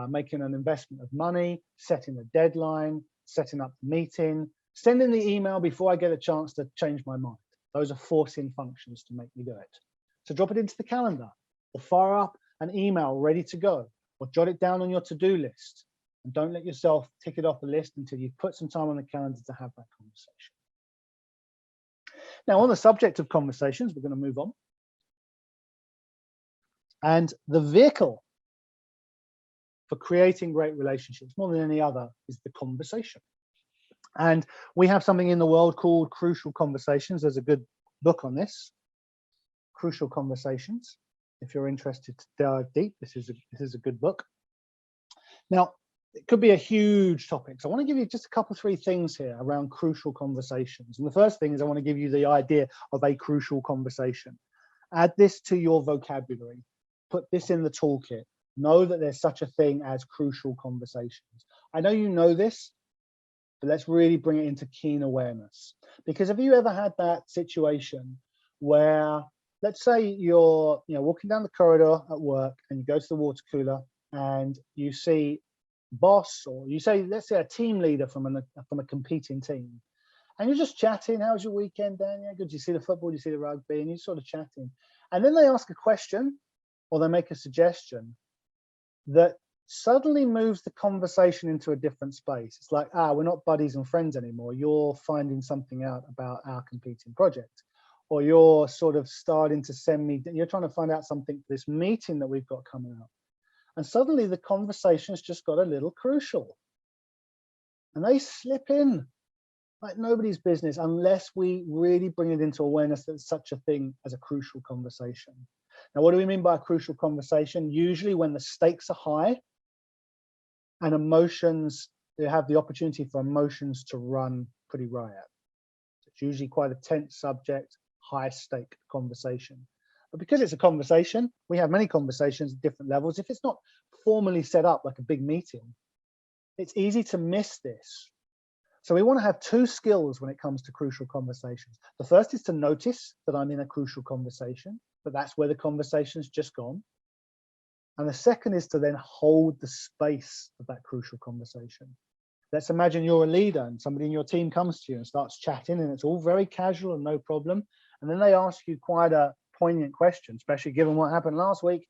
making an investment of money, setting a deadline, setting up the meeting, sending the email before I get a chance to change my mind. Those are forcing functions to make me do it. So drop it into the calendar, or fire up an email ready to go, or jot it down on your to-do list. And don't let yourself tick it off the list until you've put some time on the calendar to have that conversation. Now, on the subject of conversations, we're going to move on. And the vehicle for creating great relationships more than any other is the conversation. And we have something in the world called Crucial Conversations. There's a good book on this, Crucial Conversations. If you're interested to dive deep, this is a good book. Now, it could be a huge topic. So I want to give you just a couple, 3 things here around crucial conversations. And the first thing is I want to give you the idea of a crucial conversation. Add this to your vocabulary. Put this in the toolkit. Know that there's such a thing as crucial conversations. I know you know this, but let's really bring it into keen awareness. Because have you ever had that situation where, let's say you're walking down the corridor at work and you go to the water cooler and you see boss, or you say, let's say a team leader from a competing team, and you're just chatting. How's your weekend, Dan? Yeah, good. You see the football, you see the rugby, and you're sort of chatting. And then they ask a question or they make a suggestion that suddenly moves the conversation into a different space. It's like, we're not buddies and friends anymore. You're finding something out about our competing project, or you're sort of starting to send me, you're trying to find out something for this meeting that we've got coming up. And suddenly the conversation's just got a little crucial. And they slip in like nobody's business unless we really bring it into awareness that there's such a thing as a crucial conversation. Now, what do we mean by a crucial conversation? Usually when the stakes are high and emotions, they have the opportunity for emotions to run pretty riot. It's usually quite a tense subject, high stake conversation. But because it's a conversation, we have many conversations at different levels. If it's not formally set up like a big meeting, it's easy to miss this. So we want to have 2 skills when it comes to crucial conversations. The first is to notice that I'm in a crucial conversation, but that's where the conversation's just gone. And the second is to then hold the space of that crucial conversation. Let's imagine you're a leader and somebody in your team comes to you and starts chatting, and it's all very casual and no problem. And then they ask you quite a poignant question, especially given what happened last week,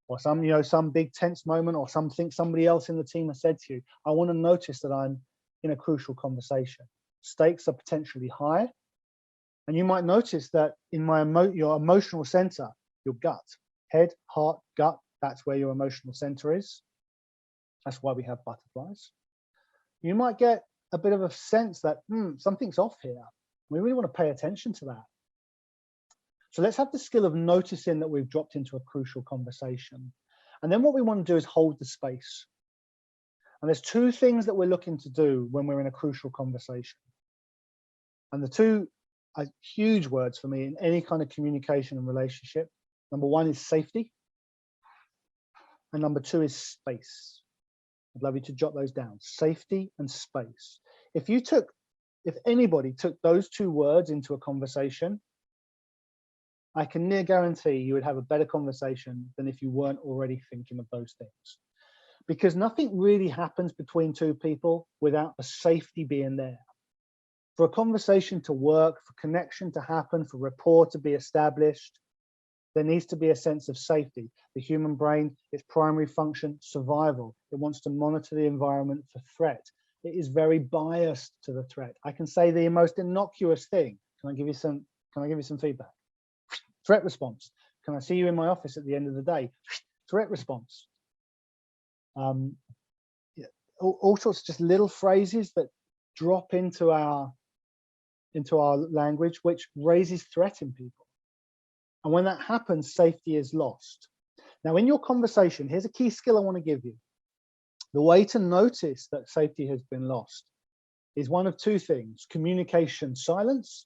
or some big tense moment, or something somebody else in the team has said to you. I want to notice that I'm in a crucial conversation. Stakes are potentially high, and you might notice that in your emotional center, your gut, head, heart, gut, that's where your emotional center is. That's why we have butterflies. You might get a bit of a sense that something's off here. We really want to pay attention to that. So let's have the skill of noticing that we've dropped into a crucial conversation. And then what we want to do is hold the space. And there's 2 things that we're looking to do when we're in a crucial conversation. And the 2 are huge words for me in any kind of communication and relationship. Number 1 is safety. And number 2 is space. I'd love you to jot those down. Safety and space. If anybody took those 2 words into a conversation, I can near guarantee you would have a better conversation than if you weren't already thinking of those things. Because nothing really happens between 2 people without the safety being there. For a conversation to work, for connection to happen, for rapport to be established, there needs to be a sense of safety. The human brain, its primary function, survival. It wants to monitor the environment for threat. It is very biased to the threat. I can say the most innocuous thing. Can I give you some feedback? Threat response. Can I see you in my office at the end of the day? Threat response. All sorts of just little phrases that drop into our language, which raises threat in people. And when that happens, safety is lost. Now, in your conversation, here's a key skill I want to give you. The way to notice that safety has been lost is one of 2 things: communication silence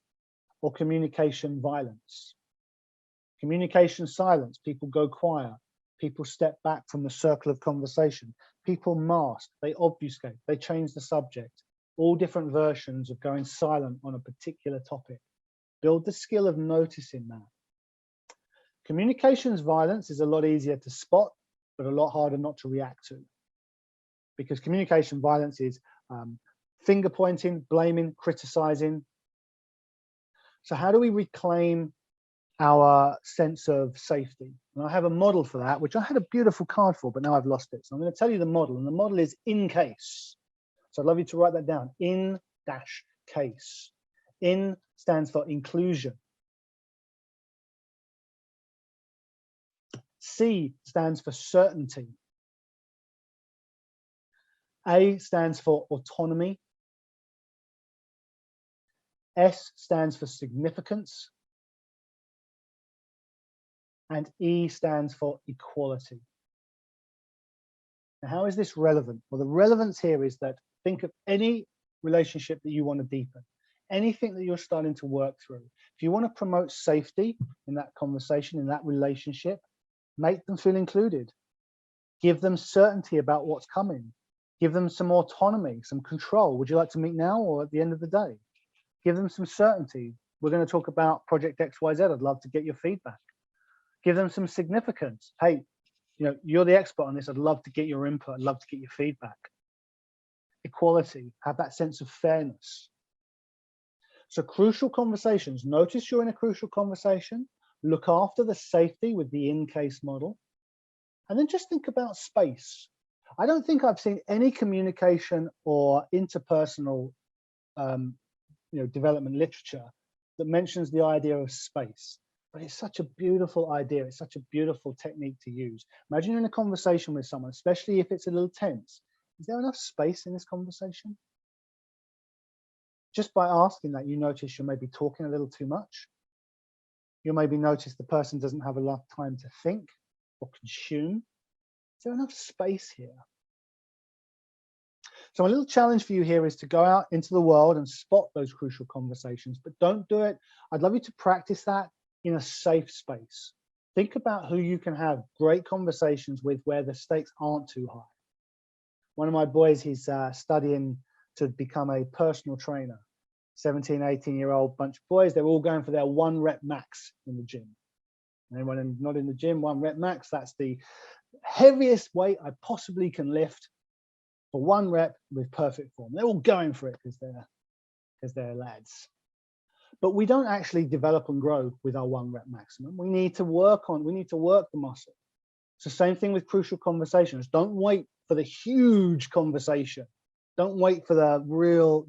or communication violence. Communication silence, people go quiet. People step back from the circle of conversation. People mask, they obfuscate, they change the subject. All different versions of going silent on a particular topic. Build the skill of noticing that. Communications violence is a lot easier to spot, but a lot harder not to react to. Because communication violence is finger pointing, blaming, criticizing. So how do we reclaim our sense of safety? And I have a model for that, which I had a beautiful card for, but now I've lost it. So I'm going to tell you the model, and the model is in case. So I'd love you to write that down. In dash case. In stands for inclusion. C stands for certainty. A stands for autonomy. S stands for significance. And E stands for equality. Now, how is this relevant? Well, the relevance here is that think of any relationship that you want to deepen, anything that you're starting to work through. If you want to promote safety in that conversation, in that relationship, make them feel included. Give them certainty about what's coming. Give them some autonomy, some control. Would you like to meet now or at the end of the day? Give them some certainty. We're going to talk about Project XYZ. I'd love to get your feedback. Give them some significance. Hey, you know, you're the expert on this. I'd love to get your input. I'd love to get your feedback. Equality, have that sense of fairness. So crucial conversations. Notice you're in a crucial conversation. Look after the safety with the in-case model. And then just think about space. I don't think I've seen any communication or interpersonal development literature that mentions the idea of space. But it's such a beautiful idea. It's such a beautiful technique to use. Imagine you're in a conversation with someone, especially if it's a little tense. Is there enough space in this conversation? Just by asking that, you notice you're maybe talking a little too much. You'll maybe notice the person doesn't have enough time to think or consume. Is there enough space here? So a little challenge for you here is to go out into the world and spot those crucial conversations, but don't do it. I'd love you to practice that in a safe space. Think about who you can have great conversations with where the stakes aren't too high. One of my boys, he's studying to become a personal trainer. 17, 18-year-old bunch of boys, they're all going for their 1 rep max in the gym. Anyone not in the gym, 1 rep max, that's the heaviest weight I possibly can lift for 1 rep with perfect form. They're all going for it because they're lads. But we don't actually develop and grow with our 1 rep maximum. We need to work the muscle. It's the same thing with crucial conversations. Don't wait for the huge conversation. Don't wait for the real,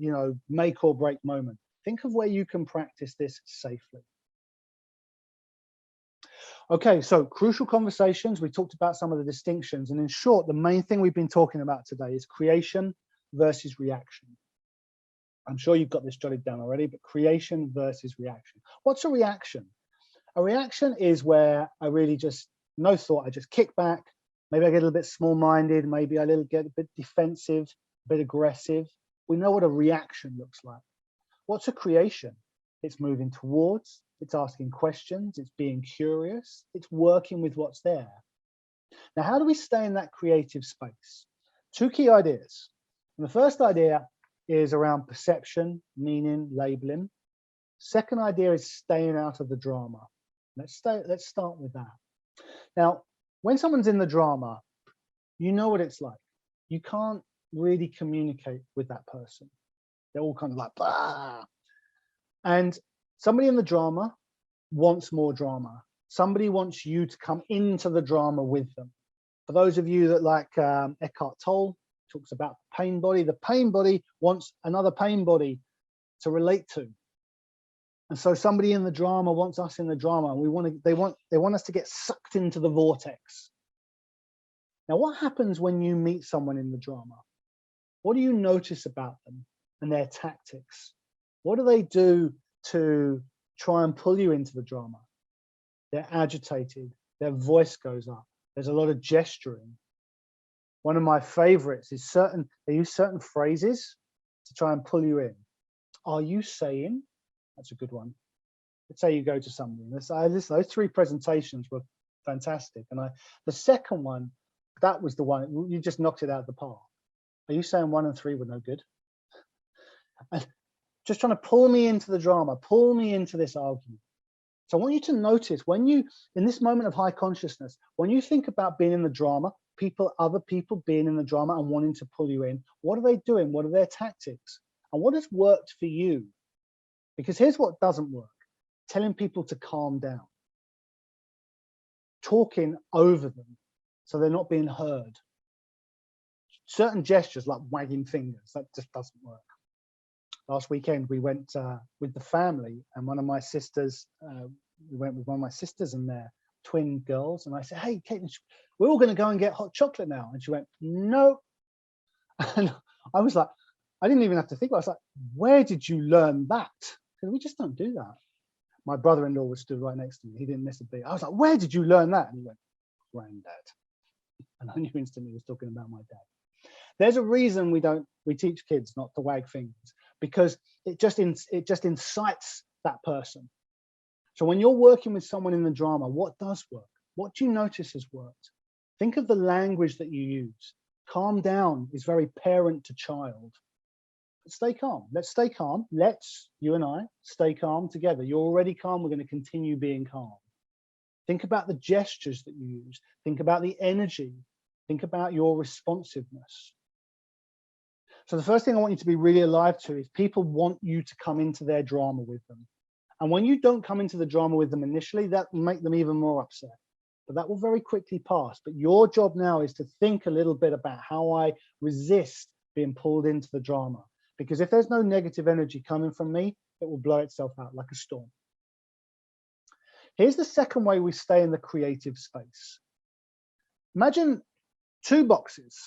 make or break moment. Think of where you can practice this safely. Okay, so crucial conversations, we talked about some of the distinctions. And in short, the main thing we've been talking about today is creation versus reaction. I'm sure you've got this jotted down already, but creation versus reaction. What's a reaction? A reaction is where I really just, no thought, I just kick back. Maybe I get a little bit small-minded. Maybe I get a bit defensive, a bit aggressive. We know what a reaction looks like. What's a creation? It's moving towards, it's asking questions, it's being curious, it's working with what's there. Now, how do we stay in that creative space? 2 key ideas. And the first idea is around perception, meaning, labeling. Second idea is staying out of the drama. Let's start with that. Now, when someone's in the drama, you know what it's like. You can't really communicate with that person. They're all kind of like, bah. And somebody in the drama wants more drama. Somebody wants you to come into the drama with them. For those of you that like Eckhart Tolle, talks about the pain body wants another pain body to relate to. And so somebody in the drama wants us in the drama, and they want us to get sucked into the vortex. Now, what happens when you meet someone in the drama? What do you notice about them and their tactics? What do they do to try and pull you into the drama? They're agitated, their voice goes up, there's a lot of gesturing. One of my favorites is they use certain phrases to try and pull you in. Are you saying? That's a good one. Let's say you go to somebody. Those 3 presentations were fantastic. And the second one, that was the one, you just knocked it out of the park. Are you saying 1 and 3 were no good? And just trying to pull me into the drama, pull me into this argument. So I want you to notice in this moment of high consciousness, when you think about being in the drama, other people being in the drama and wanting to pull you in, what are they doing? What are their tactics? And what has worked for you? Because here's what doesn't work. Telling people to calm down. Talking over them so they're not being heard. Certain gestures like wagging fingers, that just doesn't work. Last weekend, we went with the family, and one of my sisters, we went with one of my sisters and their twin girls. And I said, hey, Kate, we're all going to go and get hot chocolate now. And she went, no, And I was like, I didn't even have to think about it. I was like, where did you learn that? Because we just don't do that. My brother-in-law was stood right next to me. He didn't miss a beat. I was like, where did you learn that? And he went, granddad. And I knew instantly he was talking about my dad. There's a reason we teach kids not to wag fingers, because it just incites that person. So when you're working with someone in the drama, what does work? What do you notice has worked? Think of the language that you use. Calm down is very parent to child. Stay calm. Let's stay calm. Let's, you and I, stay calm together. You're already calm. We're going to continue being calm. Think about the gestures that you use. Think about the energy. Think about your responsiveness. So the first thing I want you to be really alive to is people want you to come into their drama with them. And when you don't come into the drama with them initially, that will make them even more upset. But that will very quickly pass. But your job now is to think a little bit about how I resist being pulled into the drama. Because if there's no negative energy coming from me, it will blow itself out like a storm. Here's the second way we stay in the creative space. Imagine two boxes.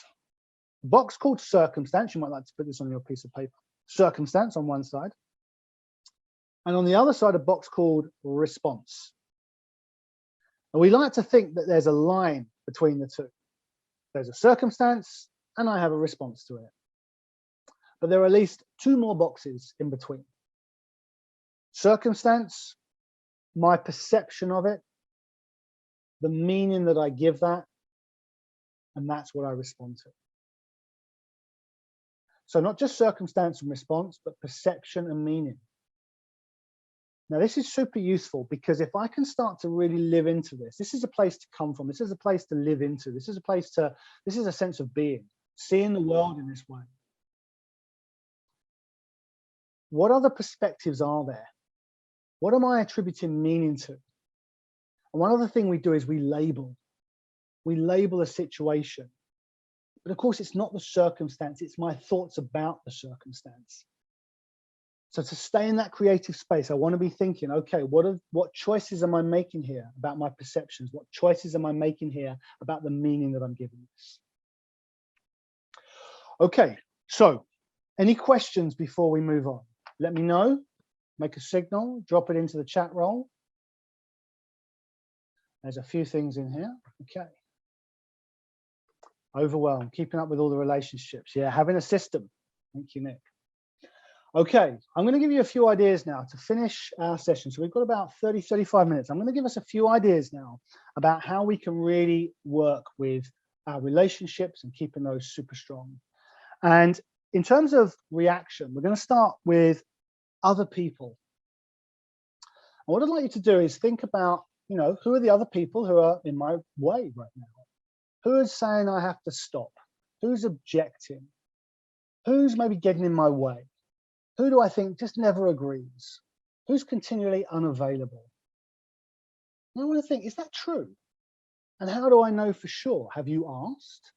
A box called circumstance. You might like to put this on your piece of paper. Circumstance on one side. And on the other side, a box called response. And we like to think that there's a line between the two. There's a circumstance and I have a response to it. But there are at least two more boxes in between. Circumstance, my perception of it, the meaning that I give that, and that's what I respond to. So not just circumstance and response, but perception and meaning. Now, this is super useful because if I can start to really live into this, this is a place to come from. This is a place to live into. This is a sense of being, seeing the world in this way. What other perspectives are there? What am I attributing meaning to? And one other thing we do is we label. We label a situation. But of course, it's not the circumstance. It's my thoughts about the circumstance. So to stay in that creative space, I want to be thinking, okay, what choices am I making here about my perceptions? What choices am I making here about the meaning that I'm giving this? Okay, so any questions before we move on? Let me know, make a signal, drop it into the chat roll. There's a few things in here. Okay. Overwhelmed, keeping up with all the relationships. Yeah, having a system. Thank you, Nick. Okay, I'm going to give you a few ideas now to finish our session. So we've got about 30, 35 minutes. I'm going to give us a few ideas now about how we can really work with our relationships and keeping those super strong. And in terms of reaction, we're going to start with other people. And what I'd like you to do is think about, who are the other people who are in my way right now? Who is saying I have to stop? Who's objecting? Who's maybe getting in my way? Who do I think just never agrees? Who's continually unavailable? And I want to think, is that true? And how do I know for sure? Have you asked?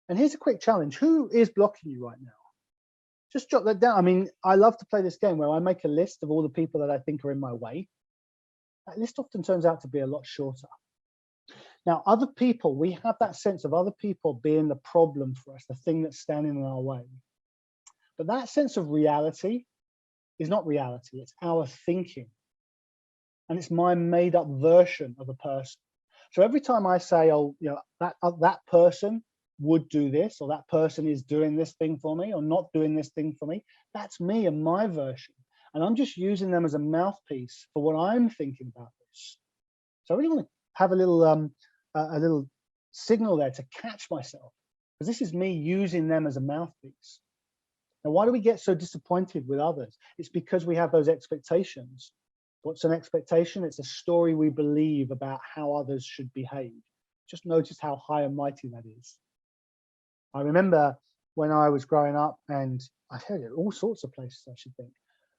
And here's a quick challenge. Who is blocking you right now? Just jot that down. I mean, I love to play this game where I make a list of all the people that I think are in my way. That list often turns out to be a lot shorter. Now, other people, we have that sense of other people being the problem for us, the thing that's standing in our way. But that sense of reality is not reality, it's our thinking. And it's my made up version of a person. So every time I say, oh, that person would do this, or that person is doing this thing for me, or not doing this thing for me, that's me and my version. And I'm just using them as a mouthpiece for what I'm thinking about this. So I really want to have a little signal there to catch myself, because this is me using them as a mouthpiece. Now, why do we get so disappointed with others? It's because we have those expectations. What's an expectation? It's a story we believe about how others should behave. Just notice how high and mighty that is. I remember when I was growing up, and I've heard it all sorts of places, I should think,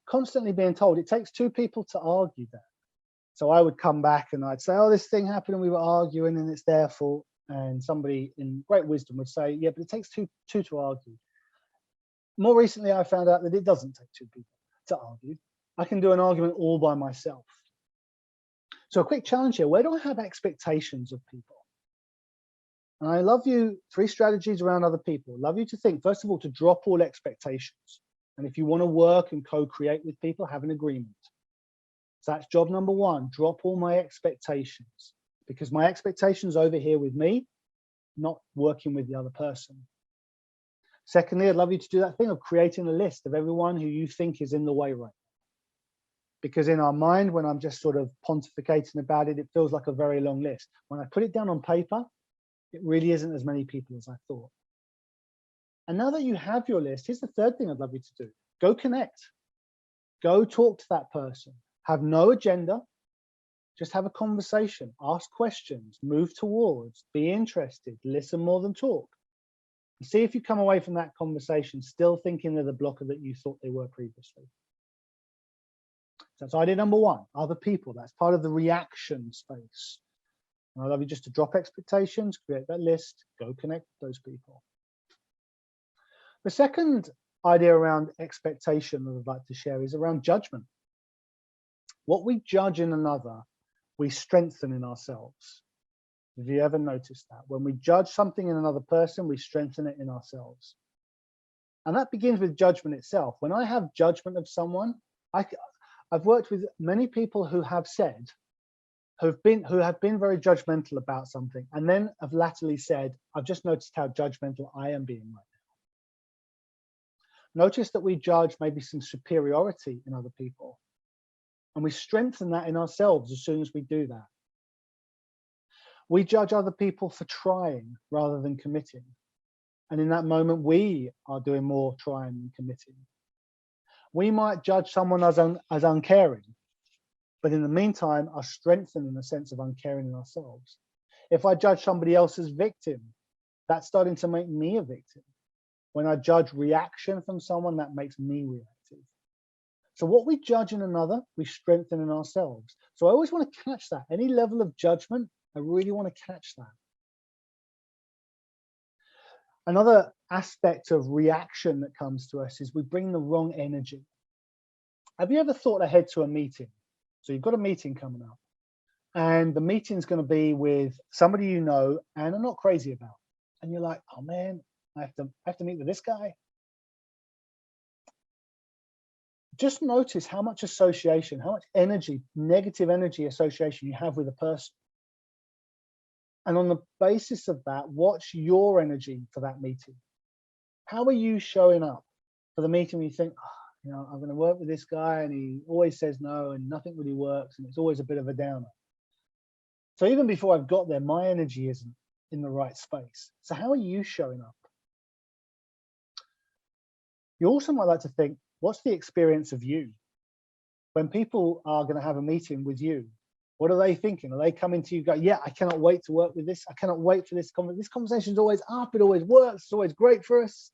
constantly being told it takes two people to argue that. So I would come back and I'd say, oh, this thing happened and we were arguing and it's their fault. And somebody in great wisdom would say, yeah, but it takes two to argue. More recently, I found out that it doesn't take two people to argue. I can do an argument all by myself. So a quick challenge here. Where do I have expectations of people? And I love you, 3 strategies around other people. Love you to think, first of all, to drop all expectations. And if you want to work and co-create with people, have an agreement. So that's job number 1, drop all my expectations, because my expectations over here with me, not working with the other person. Secondly, I'd love you to do that thing of creating a list of everyone who you think is in the way right now. Because in our mind, when I'm just sort of pontificating about it, it feels like a very long list. When I put it down on paper, it really isn't as many people as I thought. And now that you have your list, here's the third thing I'd love you to do. Go connect. Go talk to that person. Have no agenda. Just have a conversation. Ask questions. Move towards. Be interested. Listen more than talk. And see if you come away from that conversation still thinking they're the blocker that you thought they were previously. So that's idea number 1. Other people. That's part of the reaction space. And I'd love you just to drop expectations, create that list, go connect with those people. The second idea around expectation that I'd like to share is around judgment. What we judge in another, we strengthen in ourselves. Have you ever noticed that? When we judge something in another person, we strengthen it in ourselves. And that begins with judgment itself. When I have judgment of someone, I've worked with many people who have said, who have been very judgmental about something, and then have latterly said, I've just noticed how judgmental I am being right now. Notice that we judge maybe some superiority in other people, and we strengthen that in ourselves as soon as we do that. We judge other people for trying rather than committing. And in that moment, we are doing more trying than committing. We might judge someone as uncaring, but in the meantime, are strengthening a sense of uncaring in ourselves. If I judge somebody else as victim, that's starting to make me a victim. When I judge reaction from someone, that makes me reactive. So what we judge in another, we strengthen in ourselves. So I always want to catch that. Any level of judgment, I really want to catch that. Another aspect of reaction that comes to us is we bring the wrong energy. Have you ever thought ahead to a meeting? So you've got a meeting coming up, and the meeting's going to be with somebody you know and are not crazy about. And you're like, oh man, I have to meet with this guy. Just notice how much association, how much energy, negative energy association you have with a person. And on the basis of that, what's your energy for that meeting? How are you showing up for the meeting when you think, oh, you know, I'm going to work with this guy and he always says no and nothing really works and it's always a bit of a downer. So even before I've got there, my energy isn't in the right space. So how are you showing up? You also might like to think, what's the experience of you? When people are going to have a meeting with you, what are they thinking? Are they coming to you go, yeah, I cannot wait to work with this. I cannot wait for this conversation. This conversation is always up. It always works. It's always great for us.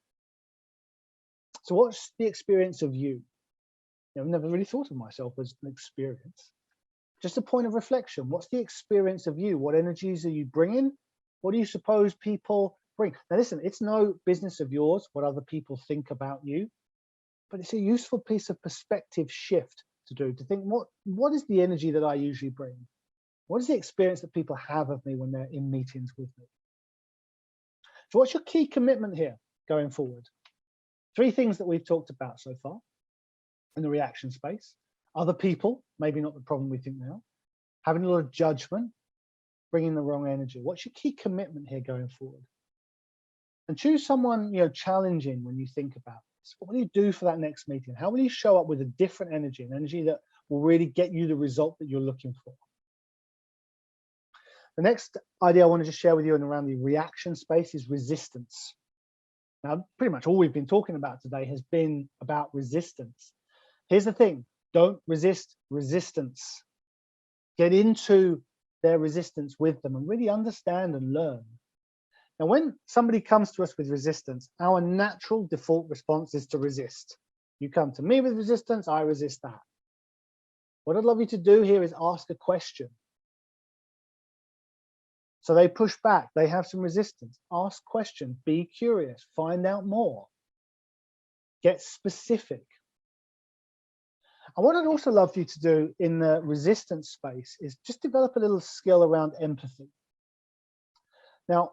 So what's the experience of you? I've never really thought of myself as an experience. Just a point of reflection. What's the experience of you? What energies are you bringing? What do you suppose people bring? Now listen, it's no business of yours what other people think about you, but it's a useful piece of perspective shift to do, to think, what is the energy that I usually bring? What is the experience that people have of me when they're in meetings with me? So what's your key commitment here going forward? 3 things that we've talked about so far in the reaction space. Other people, maybe not the problem we think they are. Having a lot of judgment, bringing the wrong energy. What's your key commitment here going forward? And choose someone, challenging when you think about this. What will you do for that next meeting? How will you show up with a different energy, an energy that will really get you the result that you're looking for? The next idea I want to just share with you and around the reaction space is resistance. Now, pretty much all we've been talking about today has been about resistance. Here's the thing, don't resist resistance. Get into their resistance with them and really understand and learn. Now, when somebody comes to us with resistance, our natural default response is to resist. You come to me with resistance, I resist that. What I'd love you to do here is ask a question. So they push back, they have some resistance. Ask questions, be curious, find out more. Get specific. And what I'd also love for you to do in the resistance space is just develop a little skill around empathy. Now,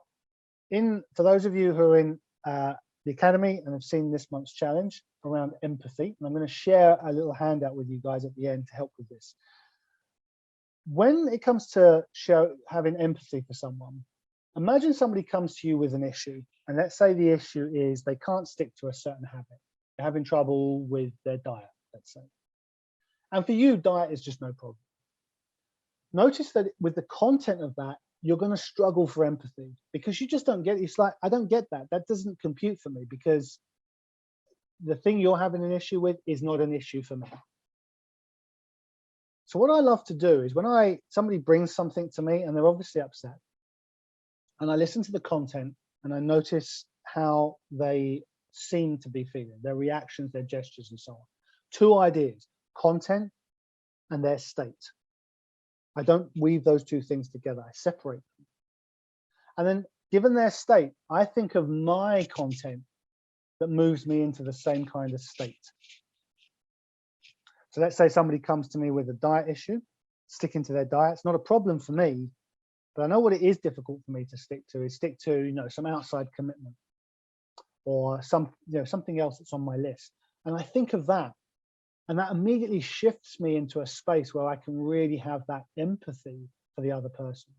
For those of you who are in the academy and have seen this month's challenge around empathy, and I'm going to share a little handout with you guys at the end to help with this. When it comes to having empathy for someone, imagine somebody comes to you with an issue, and let's say the issue is they can't stick to a certain habit. They're having trouble with their diet, let's say. And for you, diet is just no problem. Notice that with the content of that, you're going to struggle for empathy because you just don't get it. It's like, I don't get that. That doesn't compute for me because the thing you're having an issue with is not an issue for me. So what I love to do is when somebody brings something to me and they're obviously upset, and I listen to the content and I notice how they seem to be feeling, their reactions, their gestures, and so on. Two ideas: content and their state. I don't weave those two things together. I separate them. And then given their state, I think of my content that moves me into the same kind of state. So let's say somebody comes to me with a diet issue, sticking to their diet. It's not a problem for me, but I know what it is difficult for me to stick to, some outside commitment or something else that's on my list. And I think of that. And that immediately shifts me into a space where I can really have that empathy for the other person.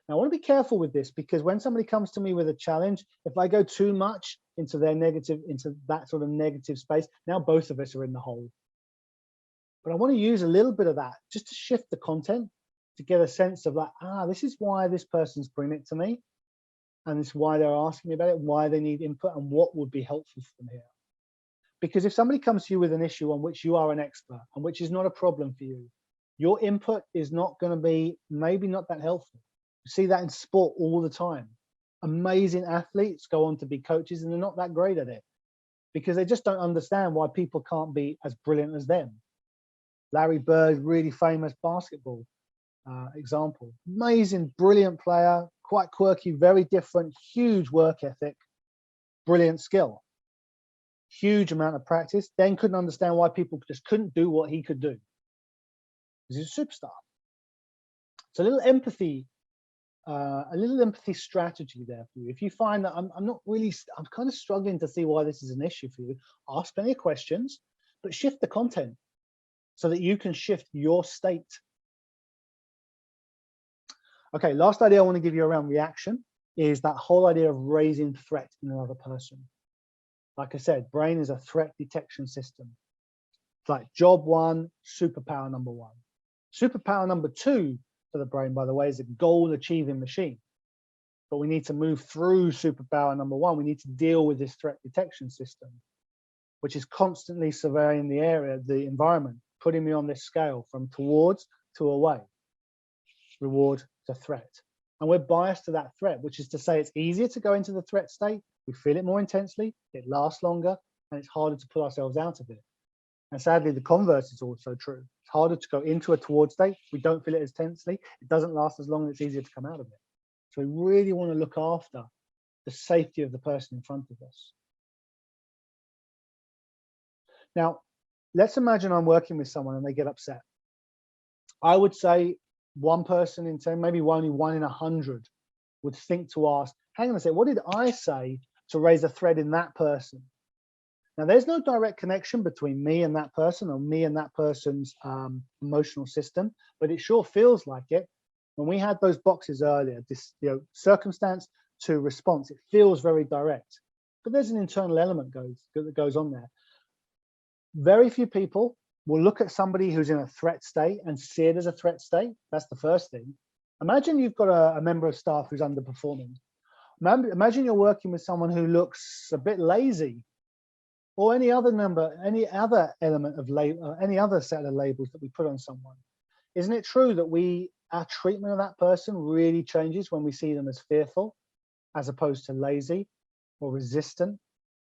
Now, I want to be careful with this because when somebody comes to me with a challenge, if I go too much into that sort of negative space, now both of us are in the hole. But I want to use a little bit of that just to shift the content to get a sense of this is why this person's bringing it to me. And it's why they're asking me about it, why they need input, and what would be helpful for them here. Because if somebody comes to you with an issue on which you are an expert and which is not a problem for you, your input is not going to be maybe not that helpful. You see that in sport all the time. Amazing athletes go on to be coaches and they're not that great at it because they just don't understand why people can't be as brilliant as them. Larry Bird, really famous basketball example. Amazing, brilliant player, quite quirky, very different, huge work ethic, brilliant skill. Huge amount of practice, then couldn't understand why people just couldn't do what he could do. He's a superstar. So a little empathy strategy there for you. If you find that I'm kind of struggling to see why this is an issue for you, ask plenty of questions, but shift the content so that you can shift your state. Okay, last idea I want to give you around reaction is that whole idea of raising threat in another person. Like I said, brain is a threat detection system. It's like job one, superpower number one. Superpower number two for the brain, by the way, is a goal achieving machine. But we need to move through superpower number one. We need to deal with this threat detection system, which is constantly surveying the area, the environment, putting me on this scale from towards to away, reward to threat. And we're biased to that threat, which is to say it's easier to go into the threat state. We feel it more intensely, it lasts longer, and it's harder to pull ourselves out of it. And sadly, the converse is also true. It's harder to go into a toward state. We don't feel it as intensely. It doesn't last as long, and it's easier to come out of it. So we really want to look after the safety of the person in front of us. Now, let's imagine I'm working with someone and they get upset. I would say one person in 10, maybe only 1 in 100 would think to ask, hang on a second, what did I say to raise a threat in that person? Now, there's no direct connection between me and that person or me and that person's emotional system, but it sure feels like it. When we had those boxes earlier, this circumstance to response, it feels very direct. But there's an internal element that goes on there. Very few people will look at somebody who's in a threat state and see it as a threat state. That's the first thing. Imagine you've got a member of staff who's underperforming. Imagine you're working with someone who looks a bit lazy, or any other element of label, any other set of labels that we put on someone. Isn't it true that our treatment of that person really changes when we see them as fearful, as opposed to lazy, or resistant,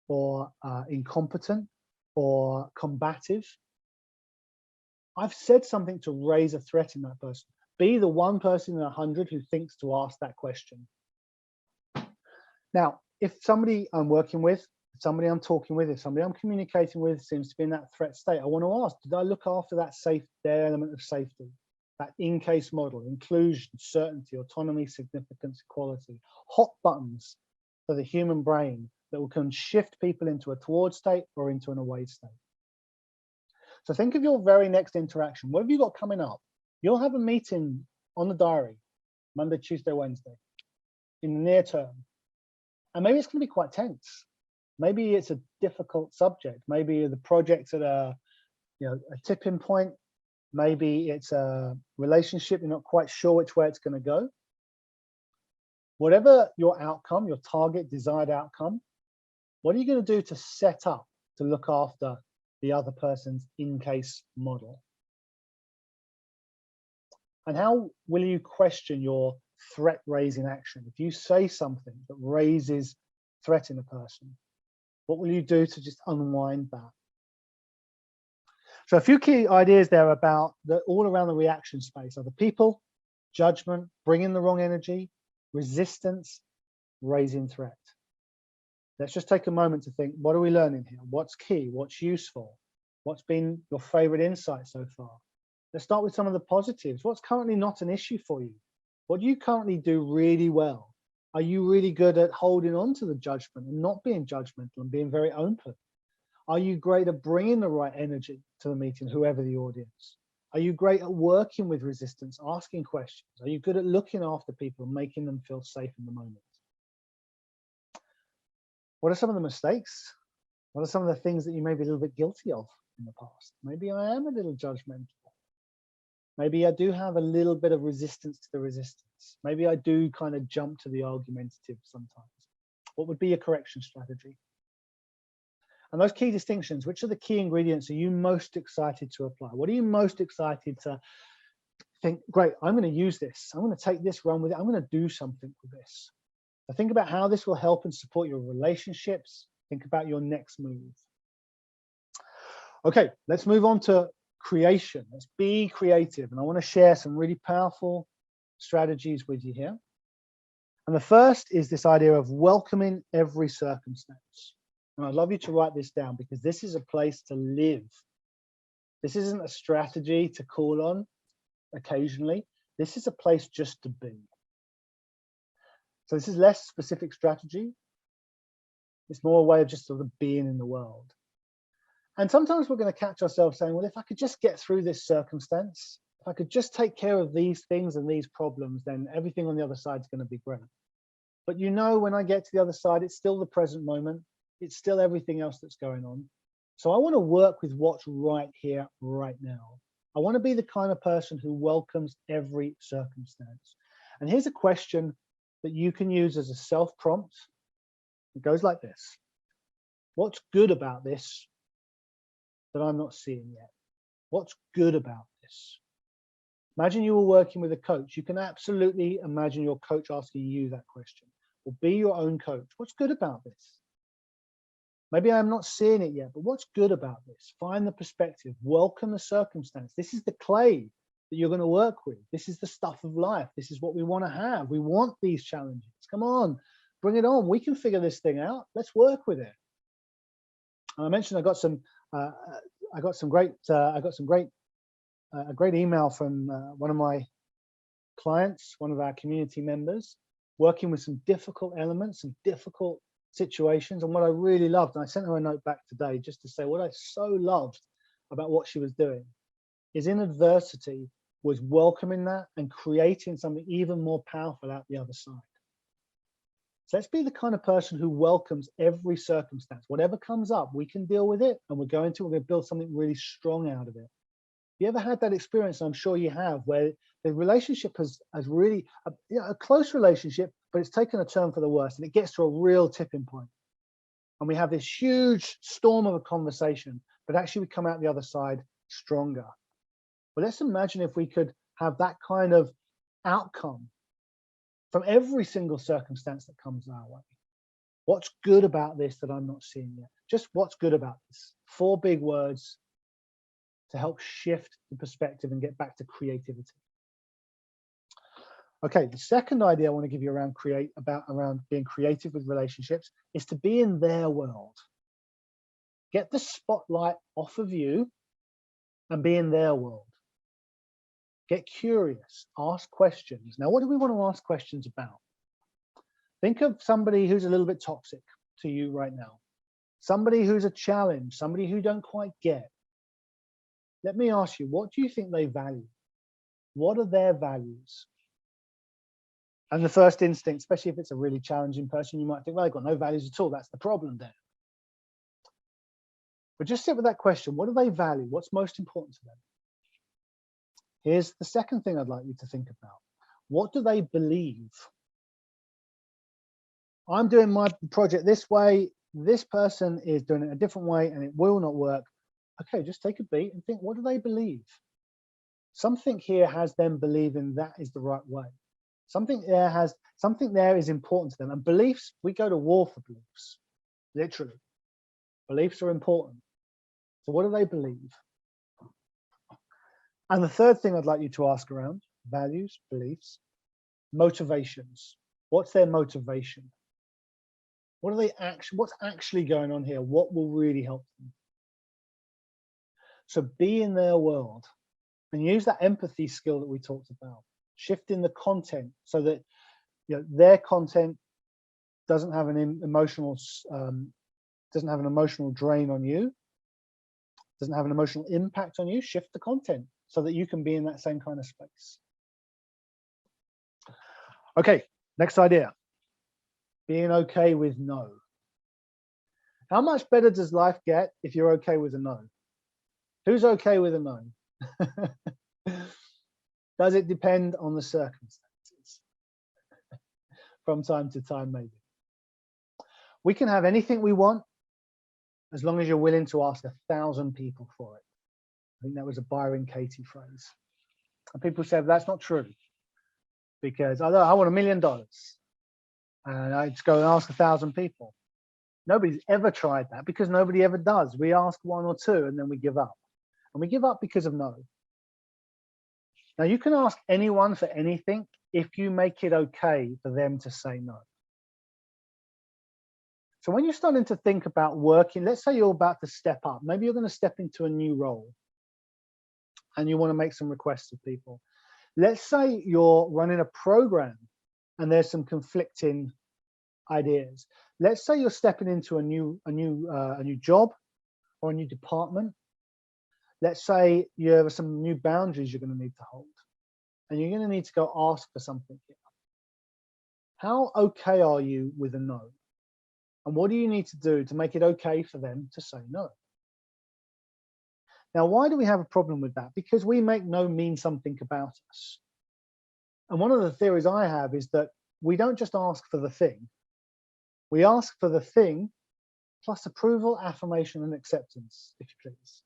or incompetent, or combative? I've said something to raise a threat in that person. Be the one person in 100 who thinks to ask that question. Now, if somebody I'm working with, somebody I'm talking with, if somebody I'm communicating with seems to be in that threat state, I want to ask, did I look after that their element of safety? that in-case model: inclusion, certainty, autonomy, significance, equality. Hot buttons for the human brain that can shift people into a toward state or into an away state. So think of your very next interaction. What have you got coming up? You'll have a meeting on the diary, Monday, Tuesday, Wednesday, in the near term. And maybe it's going to be quite tense. Maybe it's a difficult subject. Maybe the project's at a tipping point. Maybe it's a relationship, you're not quite sure which way it's going to go. Whatever your outcome, your target, desired outcome, what are you going to do to set up to look after the other person's in-case model? And how will you question your threat-raising action? If you say something that raises threat in a person, what will you do to just unwind that? So a few key ideas there about all around the reaction space are the people, judgment, bringing the wrong energy, resistance, raising threat. Let's just take a moment to think, what are we learning here? What's key? What's useful? What's been your favorite insight so far? Let's start with some of the positives. What's currently not an issue for you? What do you currently do really well? Are you really good at holding on to the judgment and not being judgmental and being very open? Are you great at bringing the right energy to the meeting, whoever the audience? Are you great at working with resistance, asking questions? Are you good at looking after people and making them feel safe in the moment? What are some of the mistakes? What are some of the things that you may be a little bit guilty of in the past? Maybe I am a little judgmental. Maybe I do have a little bit of resistance to the resistance. Maybe I do kind of jump to the argumentative sometimes. What would be a correction strategy? And those key distinctions, which are the key ingredients are you most excited to apply? What are you most excited to think, great, I'm going to use this. I'm going to take this, run with it. I'm going to do something with this. So think about how this will help and support your relationships. Think about your next move. Okay, let's move on to creation. Let's be creative. And I want to share some really powerful strategies with you here. And the first is this idea of welcoming every circumstance. And I'd love you to write this down because this is a place to live. This isn't a strategy to call on occasionally. This is a place just to be. So this is less specific strategy. It's more a way of just sort of being in the world. And sometimes we're going to catch ourselves saying, well, if I could just get through this circumstance, if I could just take care of these things and these problems, then everything on the other side is going to be great. But you know, when I get to the other side, it's still the present moment. It's still everything else that's going on. So I want to work with what's right here, right now. I want to be the kind of person who welcomes every circumstance. And here's a question that you can use as a self-prompt. It goes like this. What's good about this that I'm not seeing yet? What's good about this? Imagine you were working with a coach. You can absolutely imagine your coach asking you that question. Or be your own coach. What's good about this? Maybe I'm not seeing it yet, but what's good about this? Find the perspective, welcome the circumstance. This is the clay that you're going to work with. This is the stuff of life. This is what we want to have. We want these challenges. Come on, bring it on. We can figure this thing out. Let's work with it. And I mentioned I got a great email from one of my clients, one of our community members, working with some difficult elements, some difficult situations. And what I really loved, and I sent her a note back today just to say what I so loved about what she was doing is in adversity was welcoming that and creating something even more powerful out the other side. So let's be the kind of person who welcomes every circumstance. Whatever comes up, we can deal with it, and we're going to build something really strong out of it. You ever had that experience? I'm sure you have, where the relationship has really, a close relationship, but it's taken a turn for the worse, and it gets to a real tipping point. And we have this huge storm of a conversation, but actually we come out the other side stronger. But let's imagine if we could have that kind of outcome from every single circumstance that comes our way. What's good about this that I'm not seeing yet? Just what's good about this? 4 big words to help shift the perspective and get back to creativity. Okay, the second idea I want to give you around being creative with relationships is to be in their world. Get the spotlight off of you and be in their world. Get curious, ask questions. Now, what do we want to ask questions about? Think of somebody who's a little bit toxic to you right now. Somebody who's a challenge, somebody who you don't quite get. Let me ask you, what do you think they value? What are their values? And the first instinct, especially if it's a really challenging person, you might think, well, they've got no values at all. That's the problem there. But just sit with that question. What do they value? What's most important to them? Here's the second thing I'd like you to think about. What do they believe? I'm doing my project this way. This person is doing it a different way and it will not work. Okay, just take a beat and think, what do they believe? Something here has them believing that is the right way. Something there is important to them. And beliefs, we go to war for beliefs, literally. Beliefs are important. So what do they believe? And the third thing I'd like you to ask around, values, beliefs, motivations. What's their motivation? What are they what's actually going on here? What will really help them? So be in their world and use that empathy skill that we talked about, shifting the content so that their content doesn't have an emotional drain on you, doesn't have an emotional impact on you. Shift the content so that you can be in that same kind of space. Okay, next idea. Being okay with no. How much better does life get if you're okay with a no? Who's okay with a no? Does it depend on the circumstances? From time to time, maybe. We can have anything we want as long as you're willing to ask 1,000 people for it. I think that was a Byron Katie phrase. And people said that's not true because I want $1 million and I just go and ask 1,000 people. Nobody's ever tried that because nobody ever does. We ask 1 or 2 and then we give up. And we give up because of no. Now you can ask anyone for anything if you make it okay for them to say no. So when you're starting to think about working, let's say you're about to step up, maybe you're going to step into a new role and you want to make some requests of people. Let's say you're running a program and there's some conflicting ideas. Let's say you're stepping into a new job or a new department. Let's say you have some new boundaries you're going to need to hold and you're going to need to go ask for something here. How okay are you with a no? And what do you need to do to make it okay for them to say no? Now, why do we have a problem with that? Because we make no mean something about us. And one of the theories I have is that we don't just ask for the thing. We ask for the thing plus approval, affirmation, and acceptance, if you please.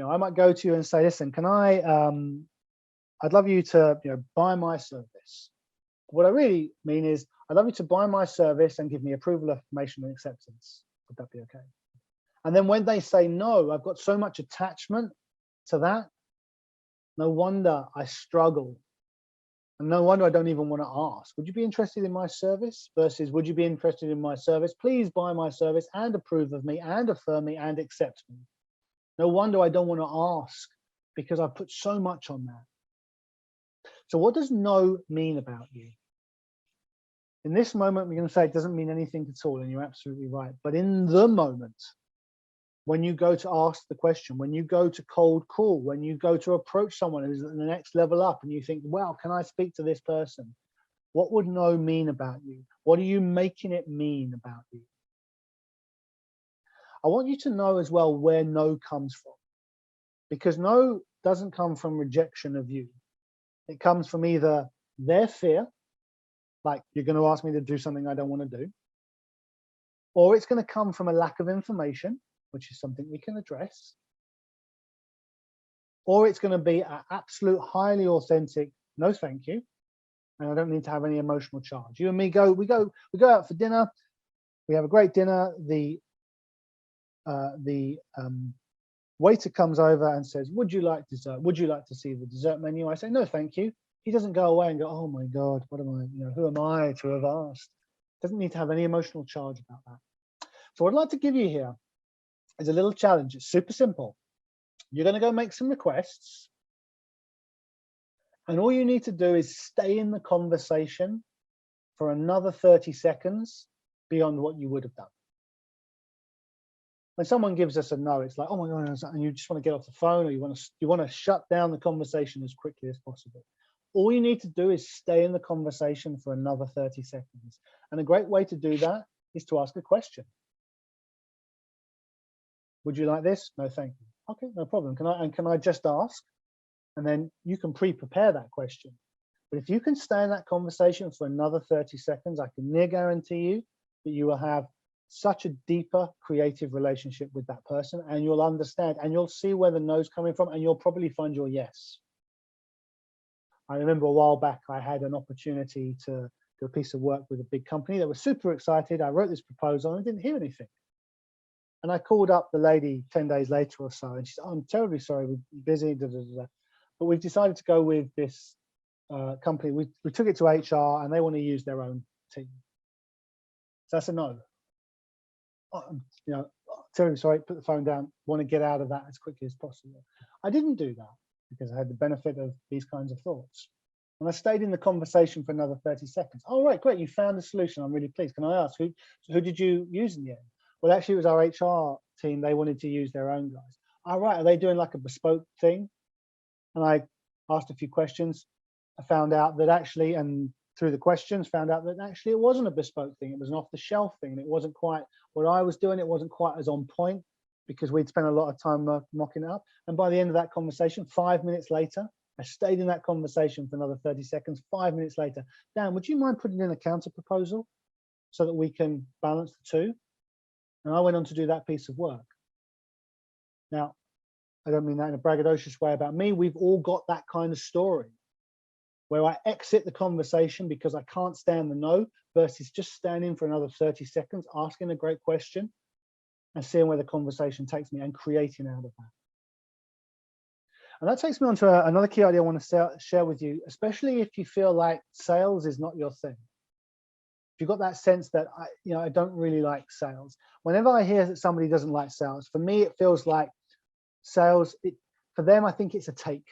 I might go to you and say, listen, can I'd love you to buy my service. What I really mean is I'd love you to buy my service and give me approval, affirmation, and acceptance. Would that be okay? And then when they say no, I've got so much attachment to that. No wonder I struggle. And no wonder I don't even want to ask. Would you be interested in my service? Versus, would you be interested in my service? Please buy my service and approve of me and affirm me and accept me. No wonder I don't want to ask because I've put so much on that. So what does no mean about you? In this moment, we're going to say it doesn't mean anything at all, and you're absolutely right. But in the moment, when you go to ask the question, when you go to cold call, when you go to approach someone who's at the next level up and you think, well, can I speak to this person? What would no mean about you? What are you making it mean about you? I want you to know as well where no comes from, because no doesn't come from rejection of you. It comes from either their fear, like you're going to ask me to do something I don't want to do, or it's going to come from a lack of information, which is something we can address, or it's going to be an absolute highly authentic no thank you, and I don't need to have any emotional charge. You and me we go out for dinner, we have a great dinner, the waiter comes over and says, would you like dessert? Would you like to see the dessert menu? I say, no, thank you. He doesn't go away and go, oh my God, what am I, who am I to have asked? Doesn't need to have any emotional charge about that. So what I'd like to give you here is a little challenge. It's super simple. You're going to go make some requests. And all you need to do is stay in the conversation for another 30 seconds beyond what you would have done. When someone gives us a no, it's like, oh my God, and you just want to get off the phone, or you want to shut down the conversation as quickly as possible. All you need to do is stay in the conversation for another 30 seconds. And a great way to do that is to ask a question. Would you like this? No, thank you. Okay, no problem. Can I just ask? And then you can pre-prepare that question. But if you can stay in that conversation for another 30 seconds, I can near guarantee you that you will have such a deeper creative relationship with that person, and you'll understand and you'll see where the no's coming from, and you'll probably find your yes. I remember a while back, I had an opportunity to do a piece of work with a big company. They were super excited. I wrote this proposal and I didn't hear anything. And I called up the lady 10 days later or so, and she said, oh, I'm terribly sorry, we're busy, but we've decided to go with this company. We took it to HR and they want to use their own team. So that's a no. Oh, terribly sorry, put the phone down, want to get out of that as quickly as possible. I didn't do that because I had the benefit of these kinds of thoughts. And I stayed in the conversation for another 30 seconds. Oh, right, great, you found a solution. I'm really pleased. Can I ask, who did you use in the end? Well, actually, it was our HR team. They wanted to use their own guys. All right, are they doing like a bespoke thing? And I asked a few questions. I found out that actually, and through the questions, found out that actually it wasn't a bespoke thing. It was an off-the-shelf thing. And it wasn't quite what I was doing. It wasn't quite as on point because we'd spent a lot of time mocking it up. And by the end of that conversation, 5 minutes later, I stayed in that conversation for another 30 seconds. 5 minutes later, Dan, would you mind putting in a counter proposal so that we can balance the two? And I went on to do that piece of work. Now, I don't mean that in a braggadocious way about me. We've all got that kind of story where I exit the conversation because I can't stand the no, versus just standing for another 30 seconds, asking a great question and seeing where the conversation takes me and creating out of that. And that takes me on to another key idea I want to share with you, especially if you feel like sales is not your thing. If you've got that sense that I don't really like sales. Whenever I hear that somebody doesn't like sales, for me, it feels like sales, for them, I think it's a take.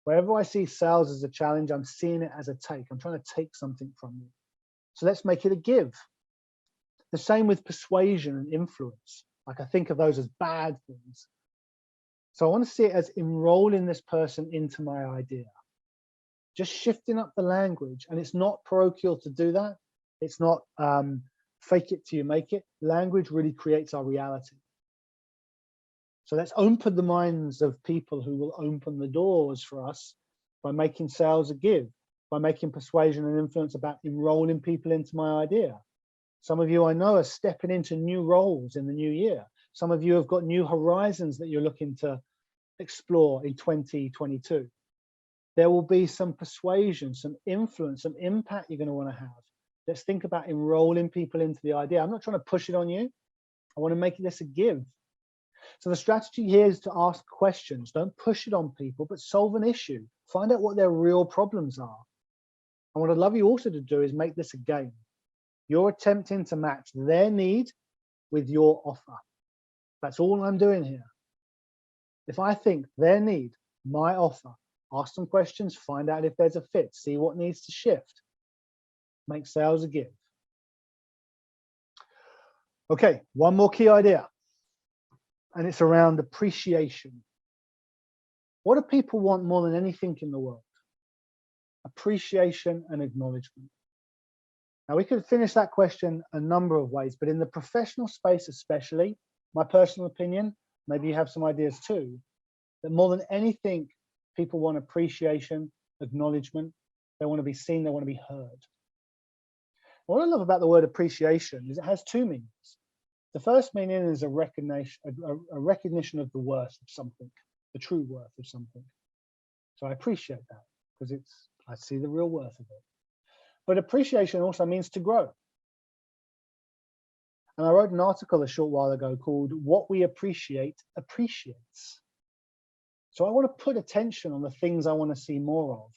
Wherever I see sales as a challenge, I'm seeing it as a take. I'm trying to take something from you. So let's make it a give. The same with persuasion and influence. Like I think of those as bad things. So I want to see it as enrolling this person into my idea. Just shifting up the language. And it's not parochial to do that. It's not fake it till you make it. Language really creates our reality. So let's open the minds of people who will open the doors for us by making sales a give, by making persuasion and influence about enrolling people into my idea. Some of you I know are stepping into new roles in the new year. Some of you have got new horizons that you're looking to explore in 2022. There will be some persuasion, some influence, some impact you're going to want to have. Let's think about enrolling people into the idea. I'm not trying to push it on you. I want to make this a give. So the strategy here is to ask questions. Don't push it on people, but solve an issue. Find out what their real problems are. And what I'd love you also to do is make this a game. You're attempting to match their need with your offer. That's all I'm doing here. If I think their need, my offer, ask some questions, find out if there's a fit, see what needs to shift. Make sales a give. Okay, one more key idea. And it's around appreciation. What do people want more than anything in the world? Appreciation and acknowledgement. Now, we could finish that question a number of ways, but in the professional space especially, my personal opinion, maybe you have some ideas too, that more than anything, people want appreciation, acknowledgement. They want to be seen, they want to be heard. What I love about the word appreciation is it has two meanings. The first meaning is a recognition of the worth of something, the true worth of something. So I appreciate that because I see the real worth of it. But appreciation also means to grow. And I wrote an article a short while ago called "What We Appreciate Appreciates." So I want to put attention on the things I want to see more of.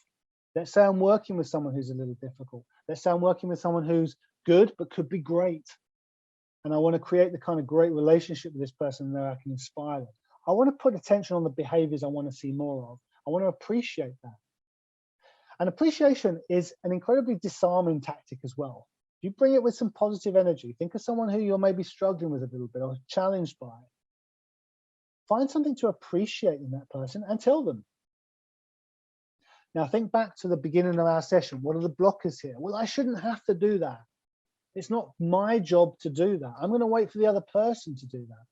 Let's say I'm working with someone who's a little difficult. Let's say I'm working with someone who's good but could be great. And I want to create the kind of great relationship with this person that I can inspire them. I want to put attention on the behaviors I want to see more of. I want to appreciate that. And appreciation is an incredibly disarming tactic as well. You bring it with some positive energy. Think of someone who you're maybe struggling with a little bit or challenged by. Find something to appreciate in that person and tell them. Now think back to the beginning of our session. What are the blockers here? Well, I shouldn't have to do that. It's not my job to do that. I'm going to wait for the other person to do that.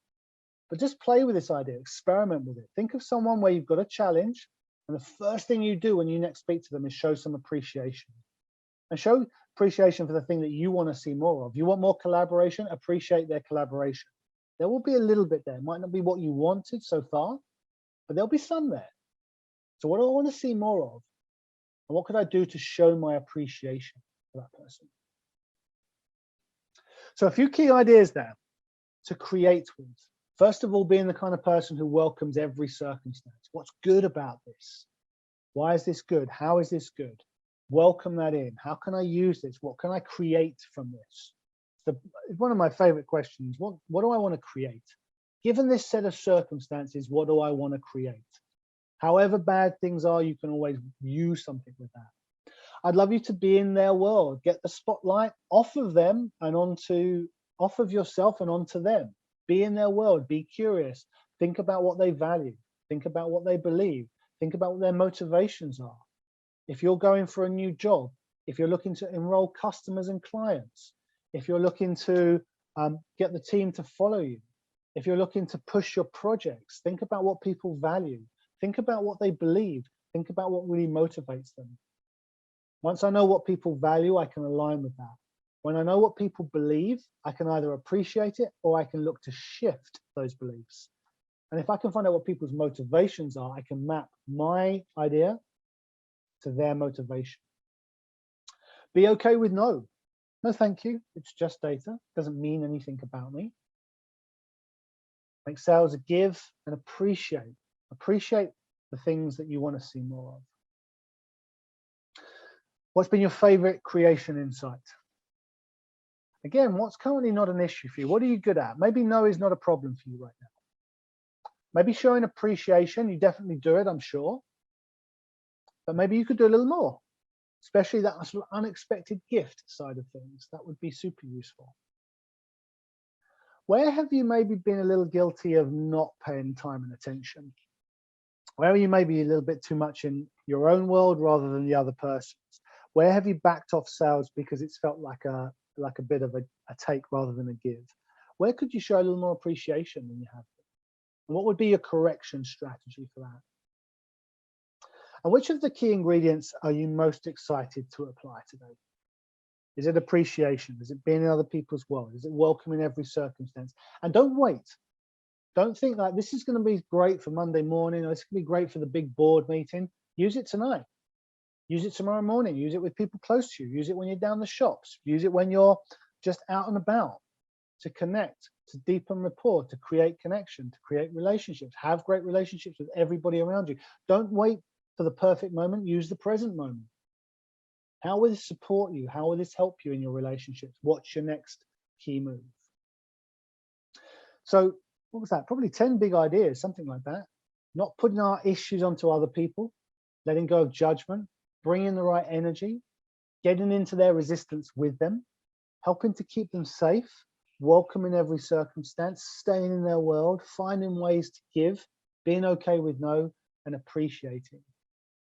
But just play with this idea, experiment with it. Think of someone where you've got a challenge, and the first thing you do when you next speak to them is show some appreciation. And show appreciation for the thing that you want to see more of. You want more collaboration? Appreciate their collaboration. There will be a little bit there. It might not be what you wanted so far, but there'll be some there. So what do I want to see more of? And what could I do to show my appreciation for that person? So a few key ideas there to create with. First of all, being the kind of person who welcomes every circumstance. What's good about this? Why is this good? How is this good? Welcome that in. How can I use this? What can I create from this? It's one of my favorite questions. What do I want to create? Given this set of circumstances, what do I want to create? However bad things are, you can always use something with that. I'd love you to be in their world. Get the spotlight off of them and off of yourself and onto them. Be in their world. Be curious. Think about what they value. Think about what they believe. Think about what their motivations are. If you're going for a new job, if you're looking to enroll customers and clients, if you're looking to get the team to follow you, if you're looking to push your projects, think about what people value. Think about what they believe. Think about what really motivates them. Once I know what people value, I can align with that. When I know what people believe, I can either appreciate it or I can look to shift those beliefs. And if I can find out what people's motivations are, I can map my idea to their motivation. Be okay with no. No, thank you. It's just data. Doesn't mean anything about me. Make sales a give and appreciate. Appreciate the things that you want to see more of. What's been your favorite creation insight? Again, what's currently not an issue for you? What are you good at? Maybe no is not a problem for you right now. Maybe showing appreciation, you definitely do it, I'm sure. But maybe you could do a little more, especially that sort of unexpected gift side of things. That would be super useful. Where have you maybe been a little guilty of not paying time and attention? Where are you maybe a little bit too much in your own world rather than the other person's? Where have you backed off sales because it's felt like a bit of a take rather than a give? Where could you show a little more appreciation than you have? And what would be your correction strategy for that? And which of the key ingredients are you most excited to apply today? Is it appreciation? Is it being in other people's world? Is it welcoming every circumstance? And don't wait. Don't think like this is going to be great for Monday morning, or this can be great for the big board meeting. Use it tonight. Use it tomorrow morning. Use it with people close to you. Use it when you're down the shops. Use it when you're just out and about to connect, to deepen rapport, to create connection, to create relationships. Have great relationships with everybody around you. Don't wait for the perfect moment. Use the present moment. How will this support you? How will this help you in your relationships? What's your next key move? So what was that? Probably 10 big ideas, something like that. Not putting our issues onto other people, letting go of judgment, bringing the right energy, getting into their resistance with them, helping to keep them safe, welcoming every circumstance, staying in their world, finding ways to give, being okay with no, and appreciating.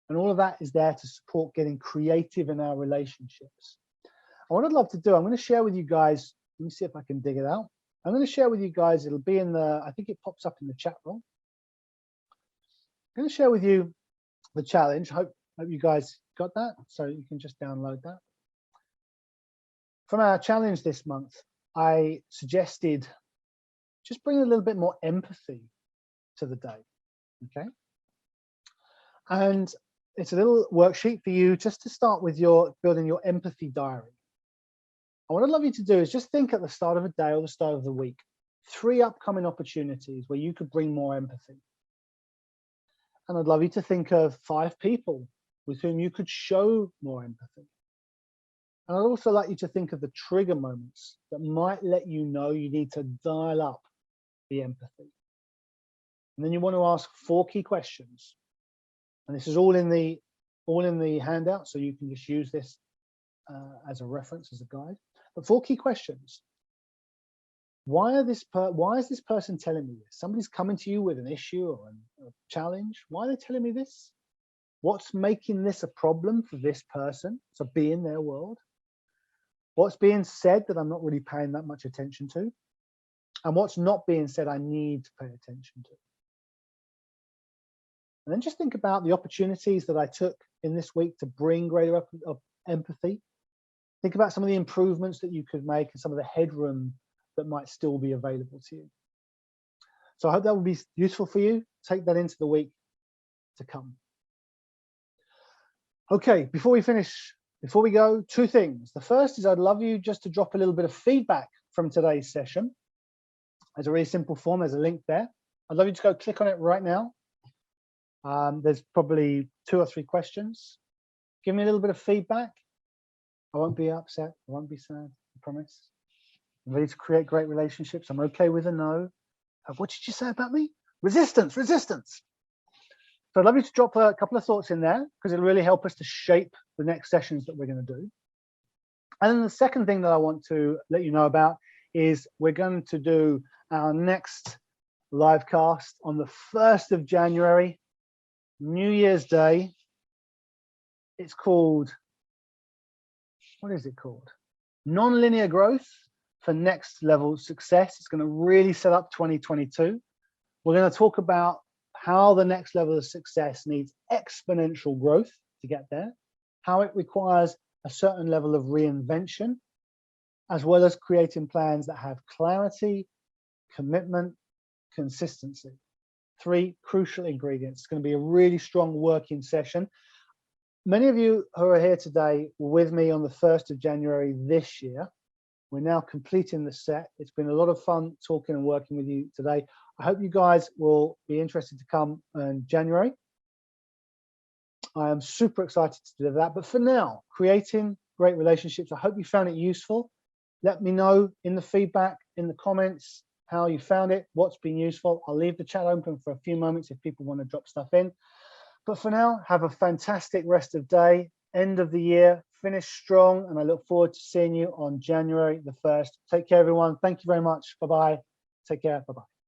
And all of that is there to support getting creative in our relationships. And what I'd love to do, I'm going to share with you guys, let me see if I can dig it out. I'm going to share with you guys, it'll be in the, I think it pops up in the chat room. I'm going to share with you the challenge. Hope you guys got that, so you can just download that. From our challenge this month, I suggested just bring a little bit more empathy to the day, okay? And it's a little worksheet for you just to start with your building your empathy diary. And what I'd love you to do is just think at the start of a day or the start of the week, 3 upcoming opportunities where you could bring more empathy. And I'd love you to think of 5 people with whom you could show more empathy. And I'd also like you to think of the trigger moments that might let you know you need to dial up the empathy. And then you want to ask 4 key questions. And this is all in the all in the handout, so you can just use this as a reference, as a guide. But 4 key questions. Why is this person telling me this? Somebody's coming to you with an issue or a challenge. Why are they telling me this? What's making this a problem for this person? So be in their world. What's being said that I'm not really paying that much attention to? And what's not being said I need to pay attention to? And then just think about the opportunities that I took in this week to bring greater empathy. Think about some of the improvements that you could make and some of the headroom that might still be available to you. So I hope that will be useful for you. Take that into the week to come. Okay, before we go, 2 things. The first is I'd love you just to drop a little bit of feedback from today's session. There's a really simple form, there's a link there. I'd love you to go click on it right now. There's probably 2 or 3 questions. Give me a little bit of feedback. I won't be upset, I won't be sad, I promise. I'm ready to create great relationships. I'm okay with a no. What did you say about me? Resistance, resistance. So I'd love you to drop a couple of thoughts in there because it'll really help us to shape the next sessions that we're going to do. And then the second thing that I want to let you know about is we're going to do our next live cast on the 1st of January, New Year's Day. It's called, what is it called? Non-linear growth for next level success. It's going to really set up 2022. We're going to talk about how the next level of success needs exponential growth to get there, how it requires a certain level of reinvention, as well as creating plans that have clarity, commitment, consistency. 3 crucial ingredients. It's going to be a really strong working session. Many of you who are here today were with me on the 1st of January this year. We're now completing the set. It's been a lot of fun talking and working with you today. I hope you guys will be interested to come in January. I am super excited to deliver that. But for now, creating great relationships. I hope you found it useful. Let me know in the feedback, in the comments, how you found it, what's been useful. I'll leave the chat open for a few moments if people want to drop stuff in. But for now, have a fantastic rest of day, end of the year, finish strong, and I look forward to seeing you on January the 1st. Take care, everyone. Thank you very much. Bye-bye. Take care. Bye-bye.